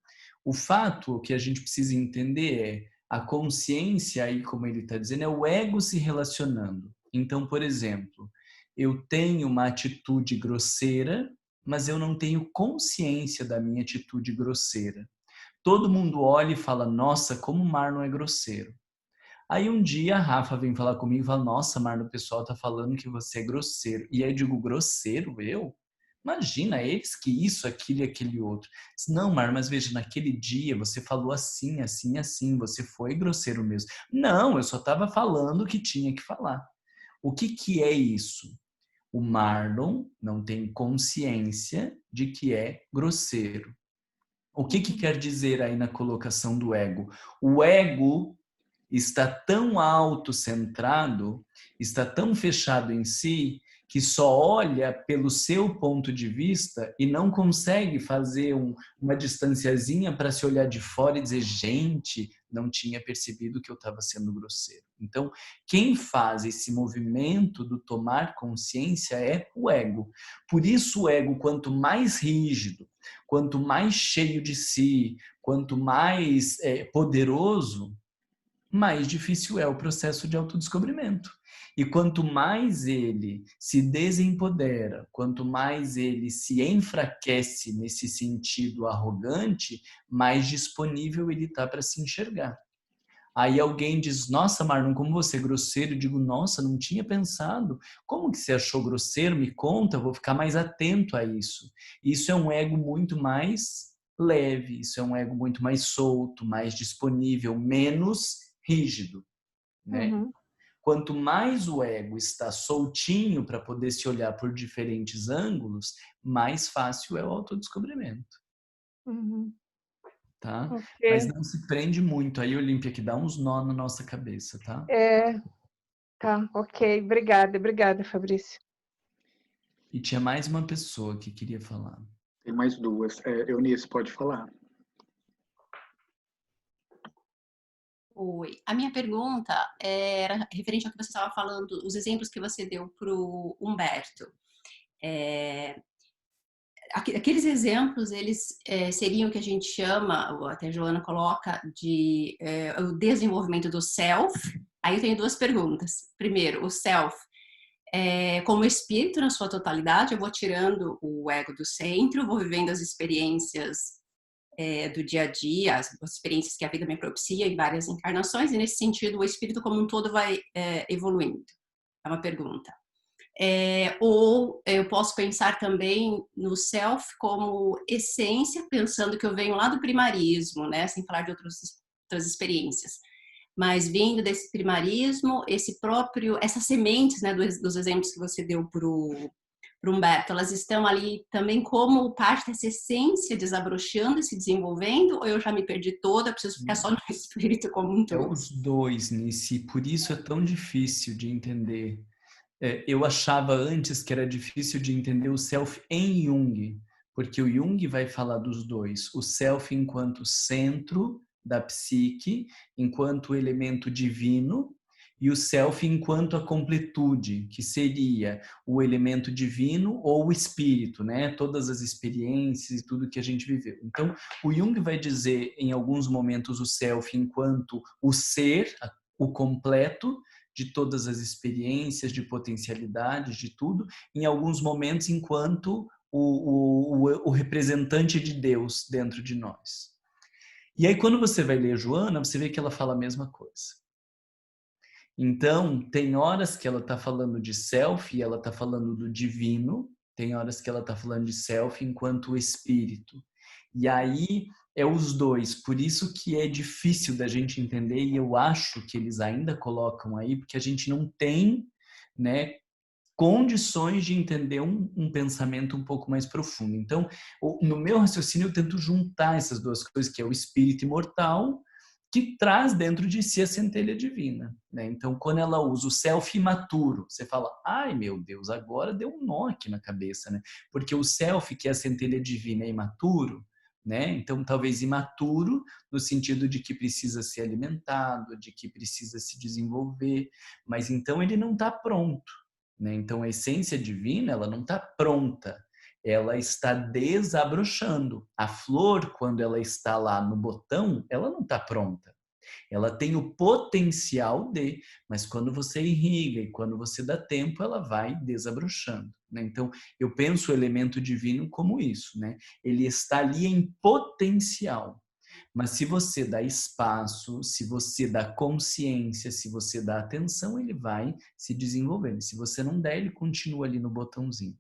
O fato que a gente precisa entender é a consciência, aí como ele está dizendo, é o ego se relacionando. Então, por exemplo, eu tenho uma atitude grosseira, mas eu não tenho consciência da minha atitude grosseira. Todo mundo olha e fala, nossa, como o Marlon é grosseiro. Aí um dia a Rafa vem falar comigo e fala, nossa, Marlon, o pessoal tá falando que você é grosseiro. E aí eu digo, grosseiro? Eu? Imagina, eles que isso, aquilo e aquele outro. Diz, não, Marlon, mas veja, naquele dia você falou assim, assim, assim, você foi grosseiro mesmo. Não, eu só estava falando o que tinha que falar. O que é isso? O Marlon não tem consciência de que é grosseiro. O que quer dizer aí na colocação do ego? O ego está tão autocentrado, está tão fechado em si, que só olha pelo seu ponto de vista e não consegue fazer uma distanciazinha para se olhar de fora e dizer, gente, não tinha percebido que eu estava sendo grosseiro. Então, quem faz esse movimento do tomar consciência é o ego. Por isso o ego, quanto mais rígido, quanto mais cheio de si, quanto mais poderoso, mais difícil é o processo de autodescobrimento. E quanto mais ele se desempodera, quanto mais ele se enfraquece nesse sentido arrogante, mais disponível ele está para se enxergar. Aí alguém diz, nossa, Marlon, como você é grosseiro? Eu digo, nossa, não tinha pensado. Como que você achou grosseiro? Me conta, eu vou ficar mais atento a isso. Isso é um ego muito mais leve, isso é um ego muito mais solto, mais disponível, menos rígido, né? Quanto mais o ego está soltinho para poder se olhar por diferentes ângulos, mais fácil é o autodescobrimento. Tá? Mas não se prende muito. Aí, Olímpia, que dá uns nó na nossa cabeça, tá? Tá, ok. Obrigada, Fabrício. E tinha mais uma pessoa que queria falar. Tem mais duas. Eunice, pode falar. Oi. A minha pergunta era referente ao que você estava falando, os exemplos que você deu para o Humberto. Aqueles exemplos, eles seriam o que a gente chama, ou até a Joana coloca, de o desenvolvimento do self. Aí eu tenho duas perguntas. Primeiro, o self como espírito na sua totalidade, eu vou tirando o ego do centro, vou vivendo as experiências do dia a dia, as experiências que a vida me propicia em várias encarnações, e nesse sentido o espírito como um todo vai evoluindo. É uma pergunta. Ou eu posso pensar também no self como essência, pensando que eu venho lá do primarismo, né, sem falar de outras experiências, mas vindo desse primarismo, essas sementes, né, dos exemplos que você deu para o Humberto, elas estão ali também como parte dessa essência desabrochando e se desenvolvendo, ou eu já me perdi toda, preciso ficar só no espírito como um todo? É os dois, Nici, por isso é tão difícil de entender. Eu achava antes que era difícil de entender o self em Jung, porque o Jung vai falar dos dois, o self enquanto centro da psique, enquanto elemento divino, e o self enquanto a completude, que seria o elemento divino ou o espírito, né? Todas as experiências e tudo que a gente viveu. Então, o Jung vai dizer em alguns momentos o self enquanto o ser, o completo, de todas as experiências, de potencialidades, de tudo, em alguns momentos enquanto o representante de Deus dentro de nós. E aí quando você vai ler Joana, você vê que ela fala a mesma coisa. Então, tem horas que ela está falando de self e ela está falando do divino, tem horas que ela está falando de self enquanto espírito. E aí é os dois. Por isso que é difícil da gente entender, e eu acho que eles ainda colocam aí, porque a gente não tem, né, condições de entender um pensamento um pouco mais profundo. Então, no meu raciocínio, eu tento juntar essas duas coisas, que é o espírito imortal, que traz dentro de si a centelha divina, né? Então, quando ela usa o self imaturo, você fala, ai meu Deus, agora deu um nó aqui na cabeça, né? Porque o self, que é a centelha divina, é imaturo, né? Então, talvez imaturo no sentido de que precisa ser alimentado, de que precisa se desenvolver, mas então ele não está pronto, né? Então, a essência divina, ela não está pronta, ela está desabrochando. A flor, quando ela está lá no botão, ela não está pronta. Ela tem o potencial de, mas quando você irriga e quando você dá tempo, ela vai desabrochando, né? Então, eu penso o elemento divino como isso, né? Ele está ali em potencial. Mas se você dá espaço, se você dá consciência, se você dá atenção, ele vai se desenvolvendo. Se você não der, ele continua ali no botãozinho.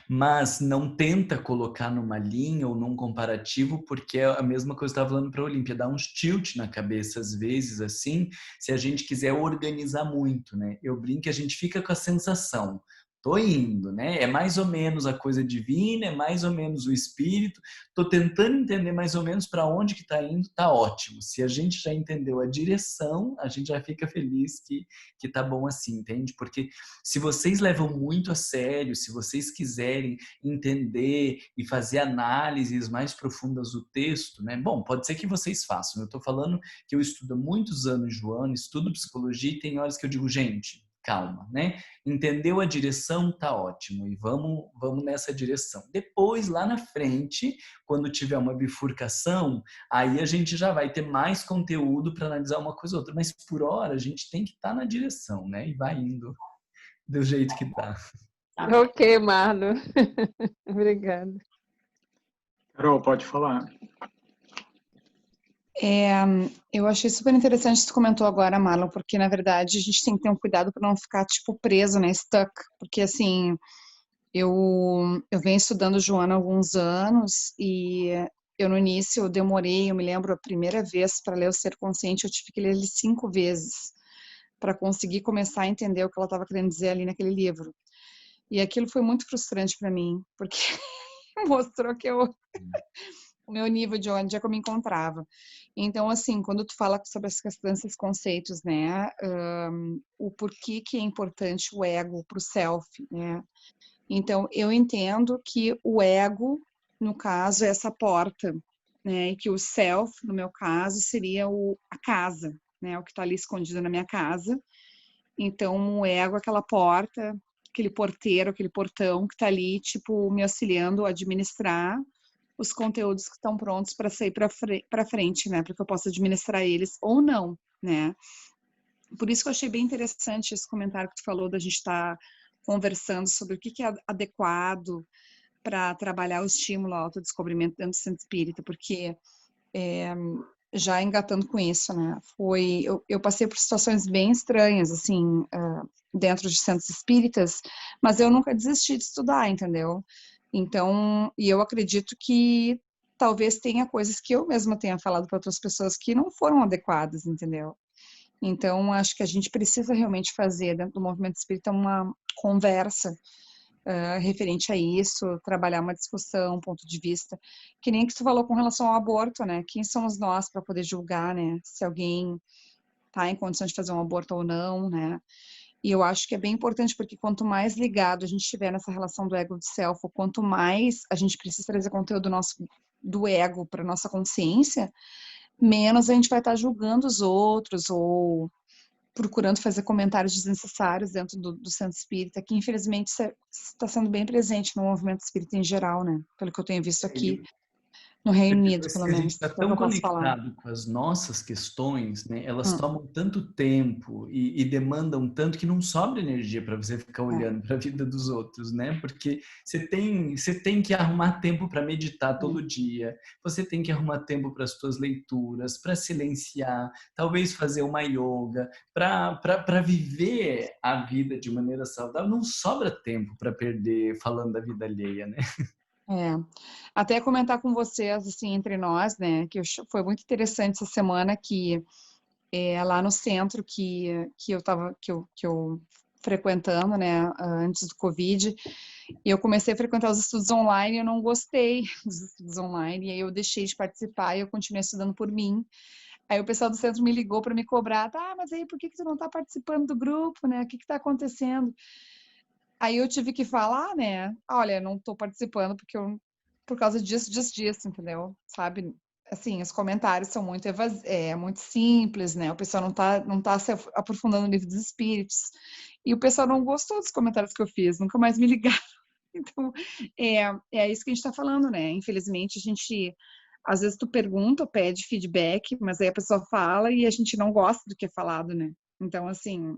Mas não tenta colocar numa linha ou num comparativo, porque é a mesma coisa que eu estava falando para a Olímpia, dá uns tilt na cabeça às vezes, assim, se a gente quiser organizar muito, né? Eu brinco que a gente fica com a sensação, tô indo, né? É mais ou menos a coisa divina, é mais ou menos o espírito, tô tentando entender mais ou menos para onde que tá indo, tá ótimo. Se a gente já entendeu a direção, a gente já fica feliz que tá bom assim, entende? Porque se vocês levam muito a sério, se vocês quiserem entender e fazer análises mais profundas do texto, né? Bom, pode ser que vocês façam. Eu estou falando que eu estudo há muitos anos, Joana, estudo psicologia e tem horas que eu digo, gente, calma, né? Entendeu a direção? Tá ótimo. E vamos nessa direção. Depois, lá na frente, quando tiver uma bifurcação, aí a gente já vai ter mais conteúdo para analisar uma coisa ou outra. Mas por hora, a gente tem que estar na direção, né? E vai indo do jeito que tá. Ok, Marlo. Obrigada. Carol, pode falar. Eu achei super interessante o que tu comentou agora, Marlon, porque na verdade a gente tem que ter um cuidado para não ficar tipo preso, né, stuck, porque assim, eu venho estudando Joana há alguns anos e eu no início eu demorei, eu me lembro a primeira vez para ler o Ser Consciente, eu tive que ler ele 5 vezes para conseguir começar a entender o que ela estava querendo dizer ali naquele livro. E aquilo foi muito frustrante para mim, porque mostrou que o meu nível de onde é que eu me encontrava. Então, assim, quando tu fala sobre esses conceitos, né, o porquê que é importante o ego para o self, né? Então, eu entendo que o ego, no caso, é essa porta, né, e que o self, no meu caso, seria a casa, né, o que está ali escondido na minha casa. Então, o ego é aquela porta, aquele porteiro, aquele portão que está ali, tipo, me auxiliando a administrar os conteúdos que estão prontos para sair para frente, né? Para que eu possa administrar eles ou não, né? Por isso que eu achei bem interessante esse comentário que tu falou da gente estar conversando sobre o que é adequado para trabalhar o estímulo ao autodescobrimento dentro do centro espírita, porque já engatando com isso, né? Eu passei por situações bem estranhas, assim, dentro de centros espíritas, mas eu nunca desisti de estudar, entendeu? Então, e eu acredito que talvez tenha coisas que eu mesma tenha falado para outras pessoas que não foram adequadas, entendeu? Então, acho que a gente precisa realmente fazer dentro do movimento espírita uma conversa referente a isso, trabalhar uma discussão, um ponto de vista, que nem que tu falou com relação ao aborto, né? Quem somos nós para poder julgar, né? Se alguém está em condição de fazer um aborto ou não, né? E eu acho que é bem importante, porque quanto mais ligado a gente estiver nessa relação do ego do self, ou quanto mais a gente precisa trazer conteúdo do ego para nossa consciência, menos a gente vai estar julgando os outros, ou procurando fazer comentários desnecessários dentro do centro espírita, que infelizmente está sendo bem presente no movimento espírita em geral, né? Pelo que eu tenho visto aqui no Reino Unido, pelo A gente menos. está É o que tão eu posso falar. conectado com as nossas questões, né? Elas tomam tanto tempo e demandam tanto que não sobra energia para você ficar olhando para a vida dos outros, né? Porque você tem que arrumar tempo para meditar todo dia, você tem que arrumar tempo para as suas leituras, para silenciar, talvez fazer uma yoga, para viver a vida de maneira saudável. Não sobra tempo para perder falando da vida alheia, né? Até comentar com vocês, assim, entre nós, né, que foi muito interessante essa semana que lá no centro que eu frequentando, né, antes do Covid, eu comecei a frequentar os estudos online e eu não gostei dos estudos online, e aí eu deixei de participar e eu continuei estudando por mim. Aí o pessoal do centro me ligou para me cobrar, tá, mas aí por que tu não está participando do grupo, né, o que está acontecendo? Aí eu tive que falar, né, olha, não estou participando por causa disso, entendeu? Sabe? Assim, os comentários são muito muito simples, né? O pessoal não tá se aprofundando no livro dos espíritos. E o pessoal não gostou dos comentários que eu fiz, nunca mais me ligaram. Então, é isso que a gente está falando, né? Infelizmente, às vezes tu pergunta, pede feedback, mas aí a pessoa fala e a gente não gosta do que é falado, né? Então, assim,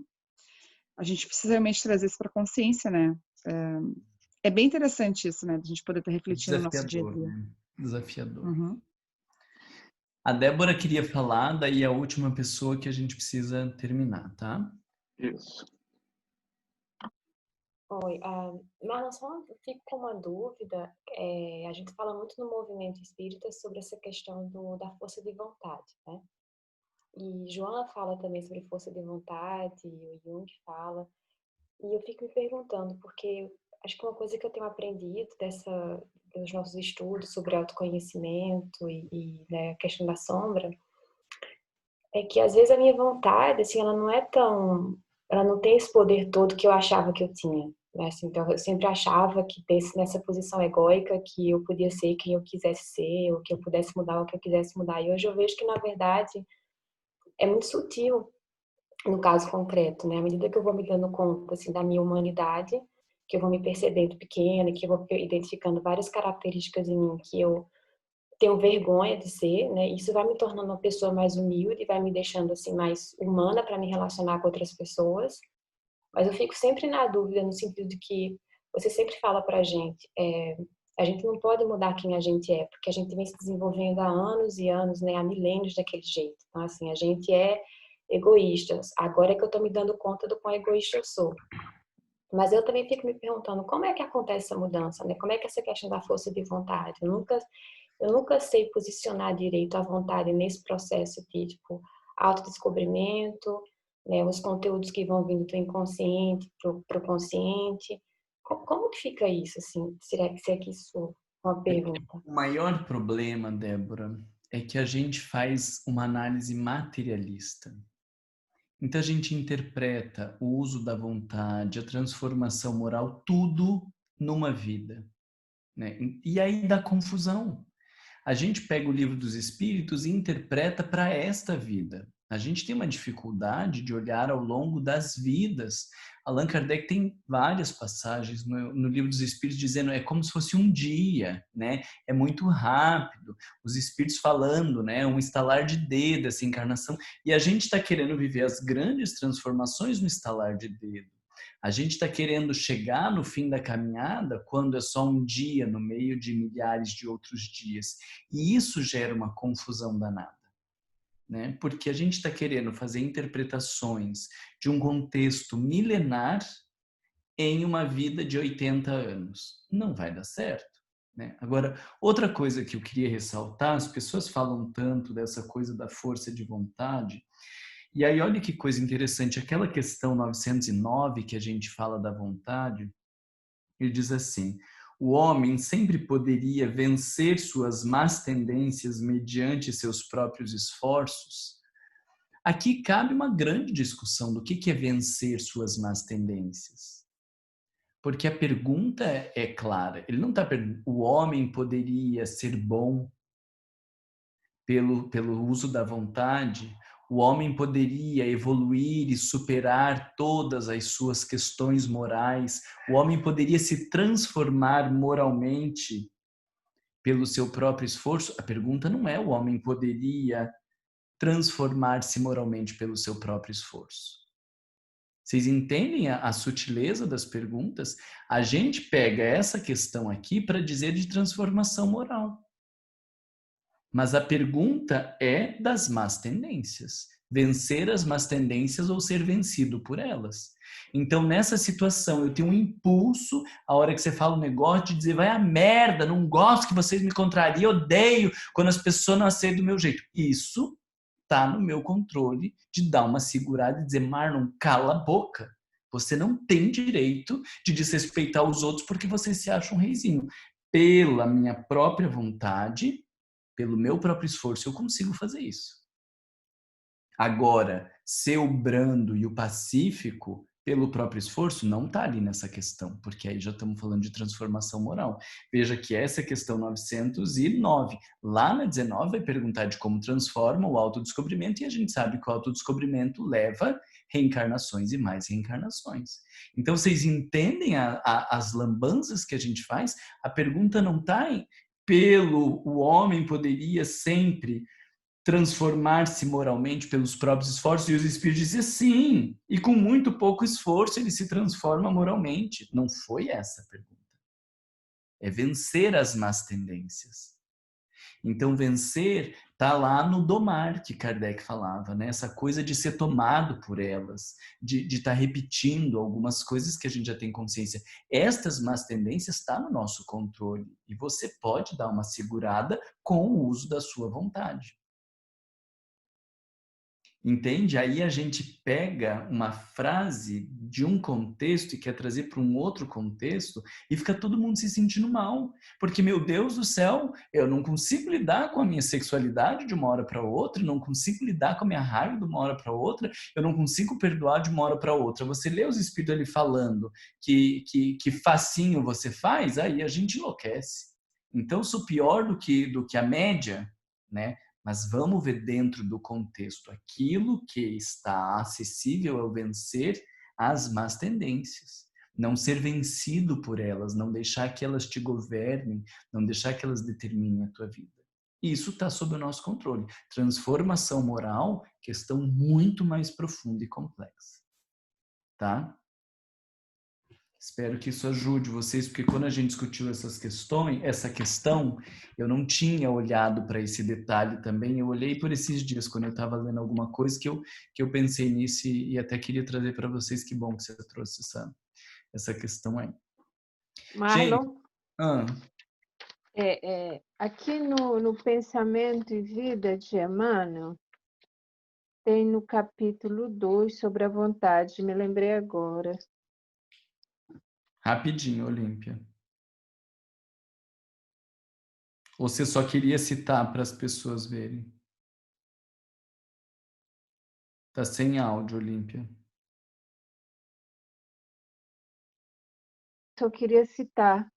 a gente precisa realmente trazer isso para a consciência, né? É bem interessante isso, né? A gente poder estar refletindo no nosso dia a dia. Né? Desafiador. Uhum. A Débora queria falar, daí a última pessoa que a gente precisa terminar, tá? Isso. Oi, Marlon, só fico com uma dúvida. A gente fala muito no movimento espírita sobre essa questão da força de vontade, né? E Joana fala também sobre força de vontade, e o Jung fala. E eu fico me perguntando, porque acho que uma coisa que eu tenho aprendido dos nossos estudos sobre autoconhecimento né, a questão da sombra, é que às vezes a minha vontade, assim, ela não tem esse poder todo que eu achava que eu tinha, né? Assim, então eu sempre achava que nessa posição egóica que eu podia ser quem eu quisesse ser, ou que eu pudesse mudar o que eu quisesse mudar. E hoje eu vejo que, na verdade, é muito sutil no caso concreto, né? À medida que eu vou me dando conta, assim, da minha humanidade, que eu vou me percebendo pequena, que eu vou identificando várias características em mim que eu tenho vergonha de ser, né? Isso vai me tornando uma pessoa mais humilde, vai me deixando assim mais humana para me relacionar com outras pessoas. Mas eu fico sempre na dúvida no sentido de que você sempre fala pra gente, a gente não pode mudar quem a gente é, porque a gente vem se desenvolvendo há anos e anos, né, há milênios daquele jeito. Então assim, a gente é egoísta. Agora é que eu tô me dando conta do quão egoísta eu sou. Mas eu também fico me perguntando como é que acontece essa mudança, né? Como é que essa questão da força de vontade? Eu nunca sei posicionar direito a vontade nesse processo de, tipo, autodescobrimento, né? Os conteúdos que vão vindo do inconsciente pro consciente. Como que fica isso, assim? Se é que isso é uma pergunta? O maior problema, Débora, é que a gente faz uma análise materialista. Então a gente interpreta o uso da vontade, a transformação moral, tudo numa vida, né? E aí dá confusão. A gente pega o livro dos Espíritos e interpreta para esta vida. A gente tem uma dificuldade de olhar ao longo das vidas. Allan Kardec tem várias passagens no livro dos Espíritos dizendo é como se fosse um dia, né? É muito rápido. Os Espíritos falando, né? Um estalar de dedo, essa encarnação. E a gente está querendo viver as grandes transformações no estalar de dedo. A gente está querendo chegar no fim da caminhada quando é só um dia no meio de milhares de outros dias. E isso gera uma confusão danada, né? Porque a gente está querendo fazer interpretações de um contexto milenar em uma vida de 80 anos. Não vai dar certo, né? Agora, outra coisa que eu queria ressaltar, as pessoas falam tanto dessa coisa da força de vontade. E aí, olha que coisa interessante, aquela questão 909 que a gente fala da vontade, ele diz assim, o homem sempre poderia vencer suas más tendências mediante seus próprios esforços. Aqui cabe uma grande discussão do que é vencer suas más tendências. Porque a pergunta é clara, ele não está perguntando, o homem poderia ser bom pelo uso da vontade, o homem poderia evoluir e superar todas as suas questões morais, o homem poderia se transformar moralmente pelo seu próprio esforço. A pergunta não é o homem poderia transformar-se moralmente pelo seu próprio esforço. Vocês entendem a sutileza das perguntas? A gente pega essa questão aqui para dizer de transformação moral. Mas a pergunta é das más tendências. Vencer as más tendências ou ser vencido por elas. Então, nessa situação, eu tenho um impulso, a hora que você fala um negócio, de dizer, vai a merda, não gosto que vocês me contrariem, odeio quando as pessoas não aceitam do meu jeito. Isso tá no meu controle de dar uma segurada e dizer, Marlon, cala a boca. Você não tem direito de desrespeitar os outros porque você se acha um reizinho. Pela minha própria vontade, pelo meu próprio esforço, eu consigo fazer isso. Agora, ser o brando e o pacífico, pelo próprio esforço, não está ali nessa questão, porque aí já estamos falando de transformação moral. Veja que essa é a questão 909. Lá na 19 vai perguntar de como transforma o autodescobrimento, e a gente sabe que o autodescobrimento leva reencarnações e mais reencarnações. Então, vocês entendem as lambanças que a gente faz? A pergunta não está em o homem poderia sempre transformar-se moralmente pelos próprios esforços, e os espíritos diziam sim, e com muito pouco esforço ele se transforma moralmente. Não foi essa a pergunta. É vencer as más tendências. Então, vencer está lá no domar, que Kardec falava, né? Essa coisa de ser tomado por elas, de estar repetindo algumas coisas que a gente já tem consciência. Estas más tendências estão no nosso controle, e você pode dar uma segurada com o uso da sua vontade. Entende? Aí a gente pega uma frase de um contexto e quer trazer para um outro contexto e fica todo mundo se sentindo mal. Porque, meu Deus do céu, eu não consigo lidar com a minha sexualidade de uma hora para outra, não consigo lidar com a minha raiva de uma hora para outra, eu não consigo perdoar de uma hora para outra. Você lê os espíritos ali falando que facinho você faz, aí a gente enlouquece. Então, eu sou pior do que a média, né? Mas vamos ver dentro do contexto aquilo que está acessível ao vencer as más tendências. Não ser vencido por elas, não deixar que elas te governem, não deixar que elas determinem a tua vida. Isso está sob o nosso controle. Transformação moral, questão muito mais profunda e complexa. Tá? Espero que isso ajude vocês, porque quando a gente discutiu essa questão, eu não tinha olhado para esse detalhe também. Eu olhei por esses dias, quando eu estava lendo alguma coisa, que eu pensei nisso e até queria trazer para vocês. Que bom que você trouxe essa questão aí. Marlon, gente, aqui no Pensamento e Vida de Emmanuel, tem no capítulo 2 sobre a vontade, me lembrei agora. Rapidinho, Olímpia. Ou você só queria citar para as pessoas verem? Tá sem áudio, Olímpia. Só queria citar.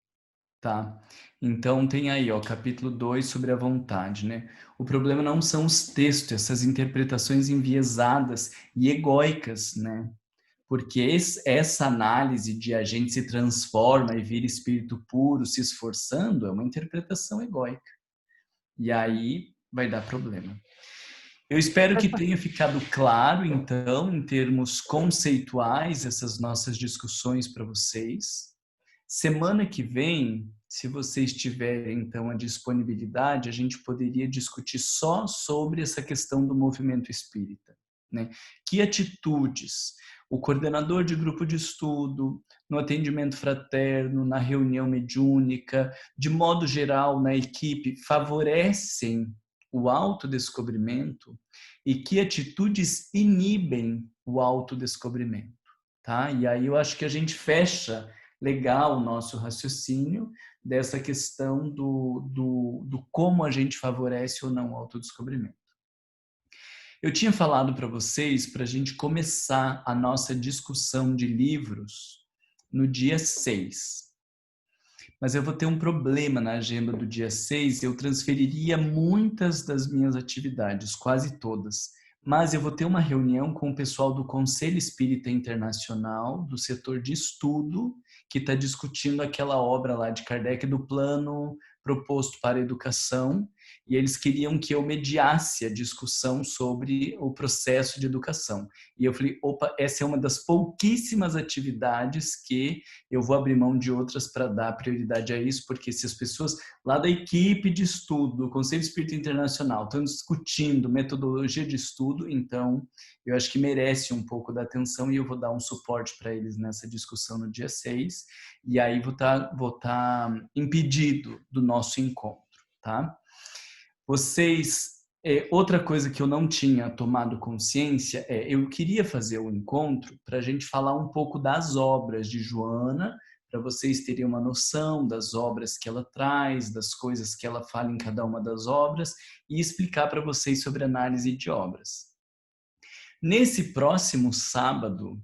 Tá. Então tem aí, ó, capítulo 2 sobre a vontade, né? O problema não são os textos, essas interpretações enviesadas e egóicas, né? Porque essa análise de a gente se transforma e vira espírito puro se esforçando é uma interpretação egóica. E aí vai dar problema. Eu espero que tenha ficado claro, então, em termos conceituais, essas nossas discussões para vocês. Semana que vem, se vocês tiverem, então, a disponibilidade, a gente poderia discutir só sobre essa questão do movimento espírita, né? Que atitudes o coordenador de grupo de estudo, no atendimento fraterno, na reunião mediúnica, de modo geral, na equipe, favorecem o autodescobrimento e que atitudes inibem o autodescobrimento, tá? E aí eu acho que a gente fecha legal o nosso raciocínio dessa questão do como a gente favorece ou não o autodescobrimento. Eu tinha falado para vocês para a gente começar a nossa discussão de livros no dia 6. Mas eu vou ter um problema na agenda do dia 6, eu transferiria muitas das minhas atividades, quase todas. Mas eu vou ter uma reunião com o pessoal do Conselho Espírita Internacional, do setor de estudo, que está discutindo aquela obra lá de Kardec do plano proposto para a educação, e eles queriam que eu mediasse a discussão sobre o processo de educação. E eu falei, opa, essa é uma das pouquíssimas atividades que eu vou abrir mão de outras para dar prioridade a isso, porque se as pessoas lá da equipe de estudo, do Conselho Espírita Internacional, estão discutindo metodologia de estudo, então eu acho que merece um pouco da atenção e eu vou dar um suporte para eles nessa discussão no dia 6, e aí vou tá impedido do nosso encontro, tá? Outra coisa que eu não tinha tomado consciência eu queria fazer o encontro para a gente falar um pouco das obras de Joana, para vocês terem uma noção das obras que ela traz, das coisas que ela fala em cada uma das obras e explicar para vocês sobre análise de obras. Nesse próximo sábado,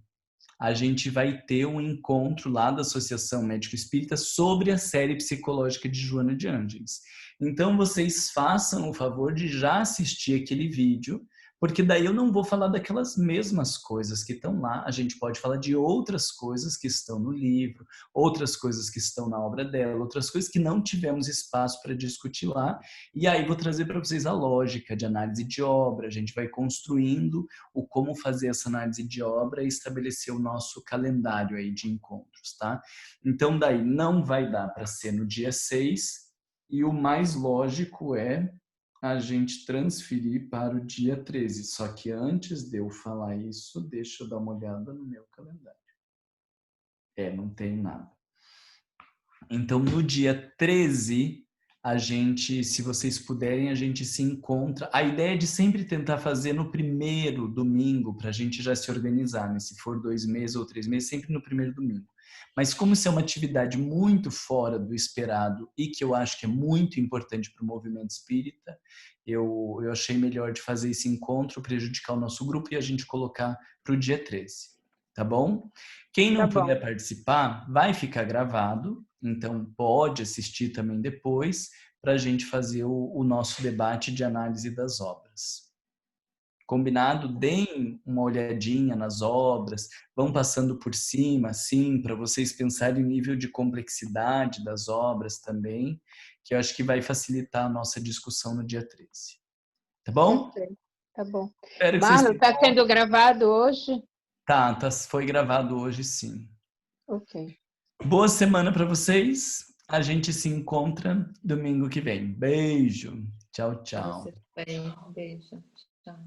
a gente vai ter um encontro lá da Associação Médico Espírita sobre a série psicológica de Joana de Ângeles. Então, vocês façam o favor de já assistir aquele vídeo, porque daí eu não vou falar daquelas mesmas coisas que estão lá, a gente pode falar de outras coisas que estão no livro, outras coisas que estão na obra dela, outras coisas que não tivemos espaço para discutir lá, e aí vou trazer para vocês a lógica de análise de obra, a gente vai construindo o como fazer essa análise de obra e estabelecer o nosso calendário aí de encontros, tá? Então daí não vai dar para ser no dia 6, e o mais lógico é a gente transferir para o dia 13. Só que antes de eu falar isso, deixa eu dar uma olhada no meu calendário. Não tem nada. Então, no dia 13, a gente, se vocês puderem, a gente se encontra. A ideia é de sempre tentar fazer no primeiro domingo, para a gente já se organizar, né? Se for 2 meses ou 3 meses, sempre no primeiro domingo. Mas como isso é uma atividade muito fora do esperado e que eu acho que é muito importante para o movimento espírita, eu achei melhor de fazer esse encontro, prejudicar o nosso grupo e a gente colocar para o dia 13, tá bom? Quem não puder participar, vai ficar gravado, então pode assistir também depois, para a gente fazer o nosso debate de análise das obras. Combinado? Deem uma olhadinha nas obras, vão passando por cima, assim, para vocês pensarem no nível de complexidade das obras também, que eu acho que vai facilitar a nossa discussão no dia 13. Tá bom? Perfeito. Tá bom. Espero que Marlon, vocês... está sendo gravado hoje? Foi gravado hoje, sim. Ok. Boa semana para vocês. A gente se encontra domingo que vem. Beijo. Tchau, tchau. Você também. Beijo. Tchau.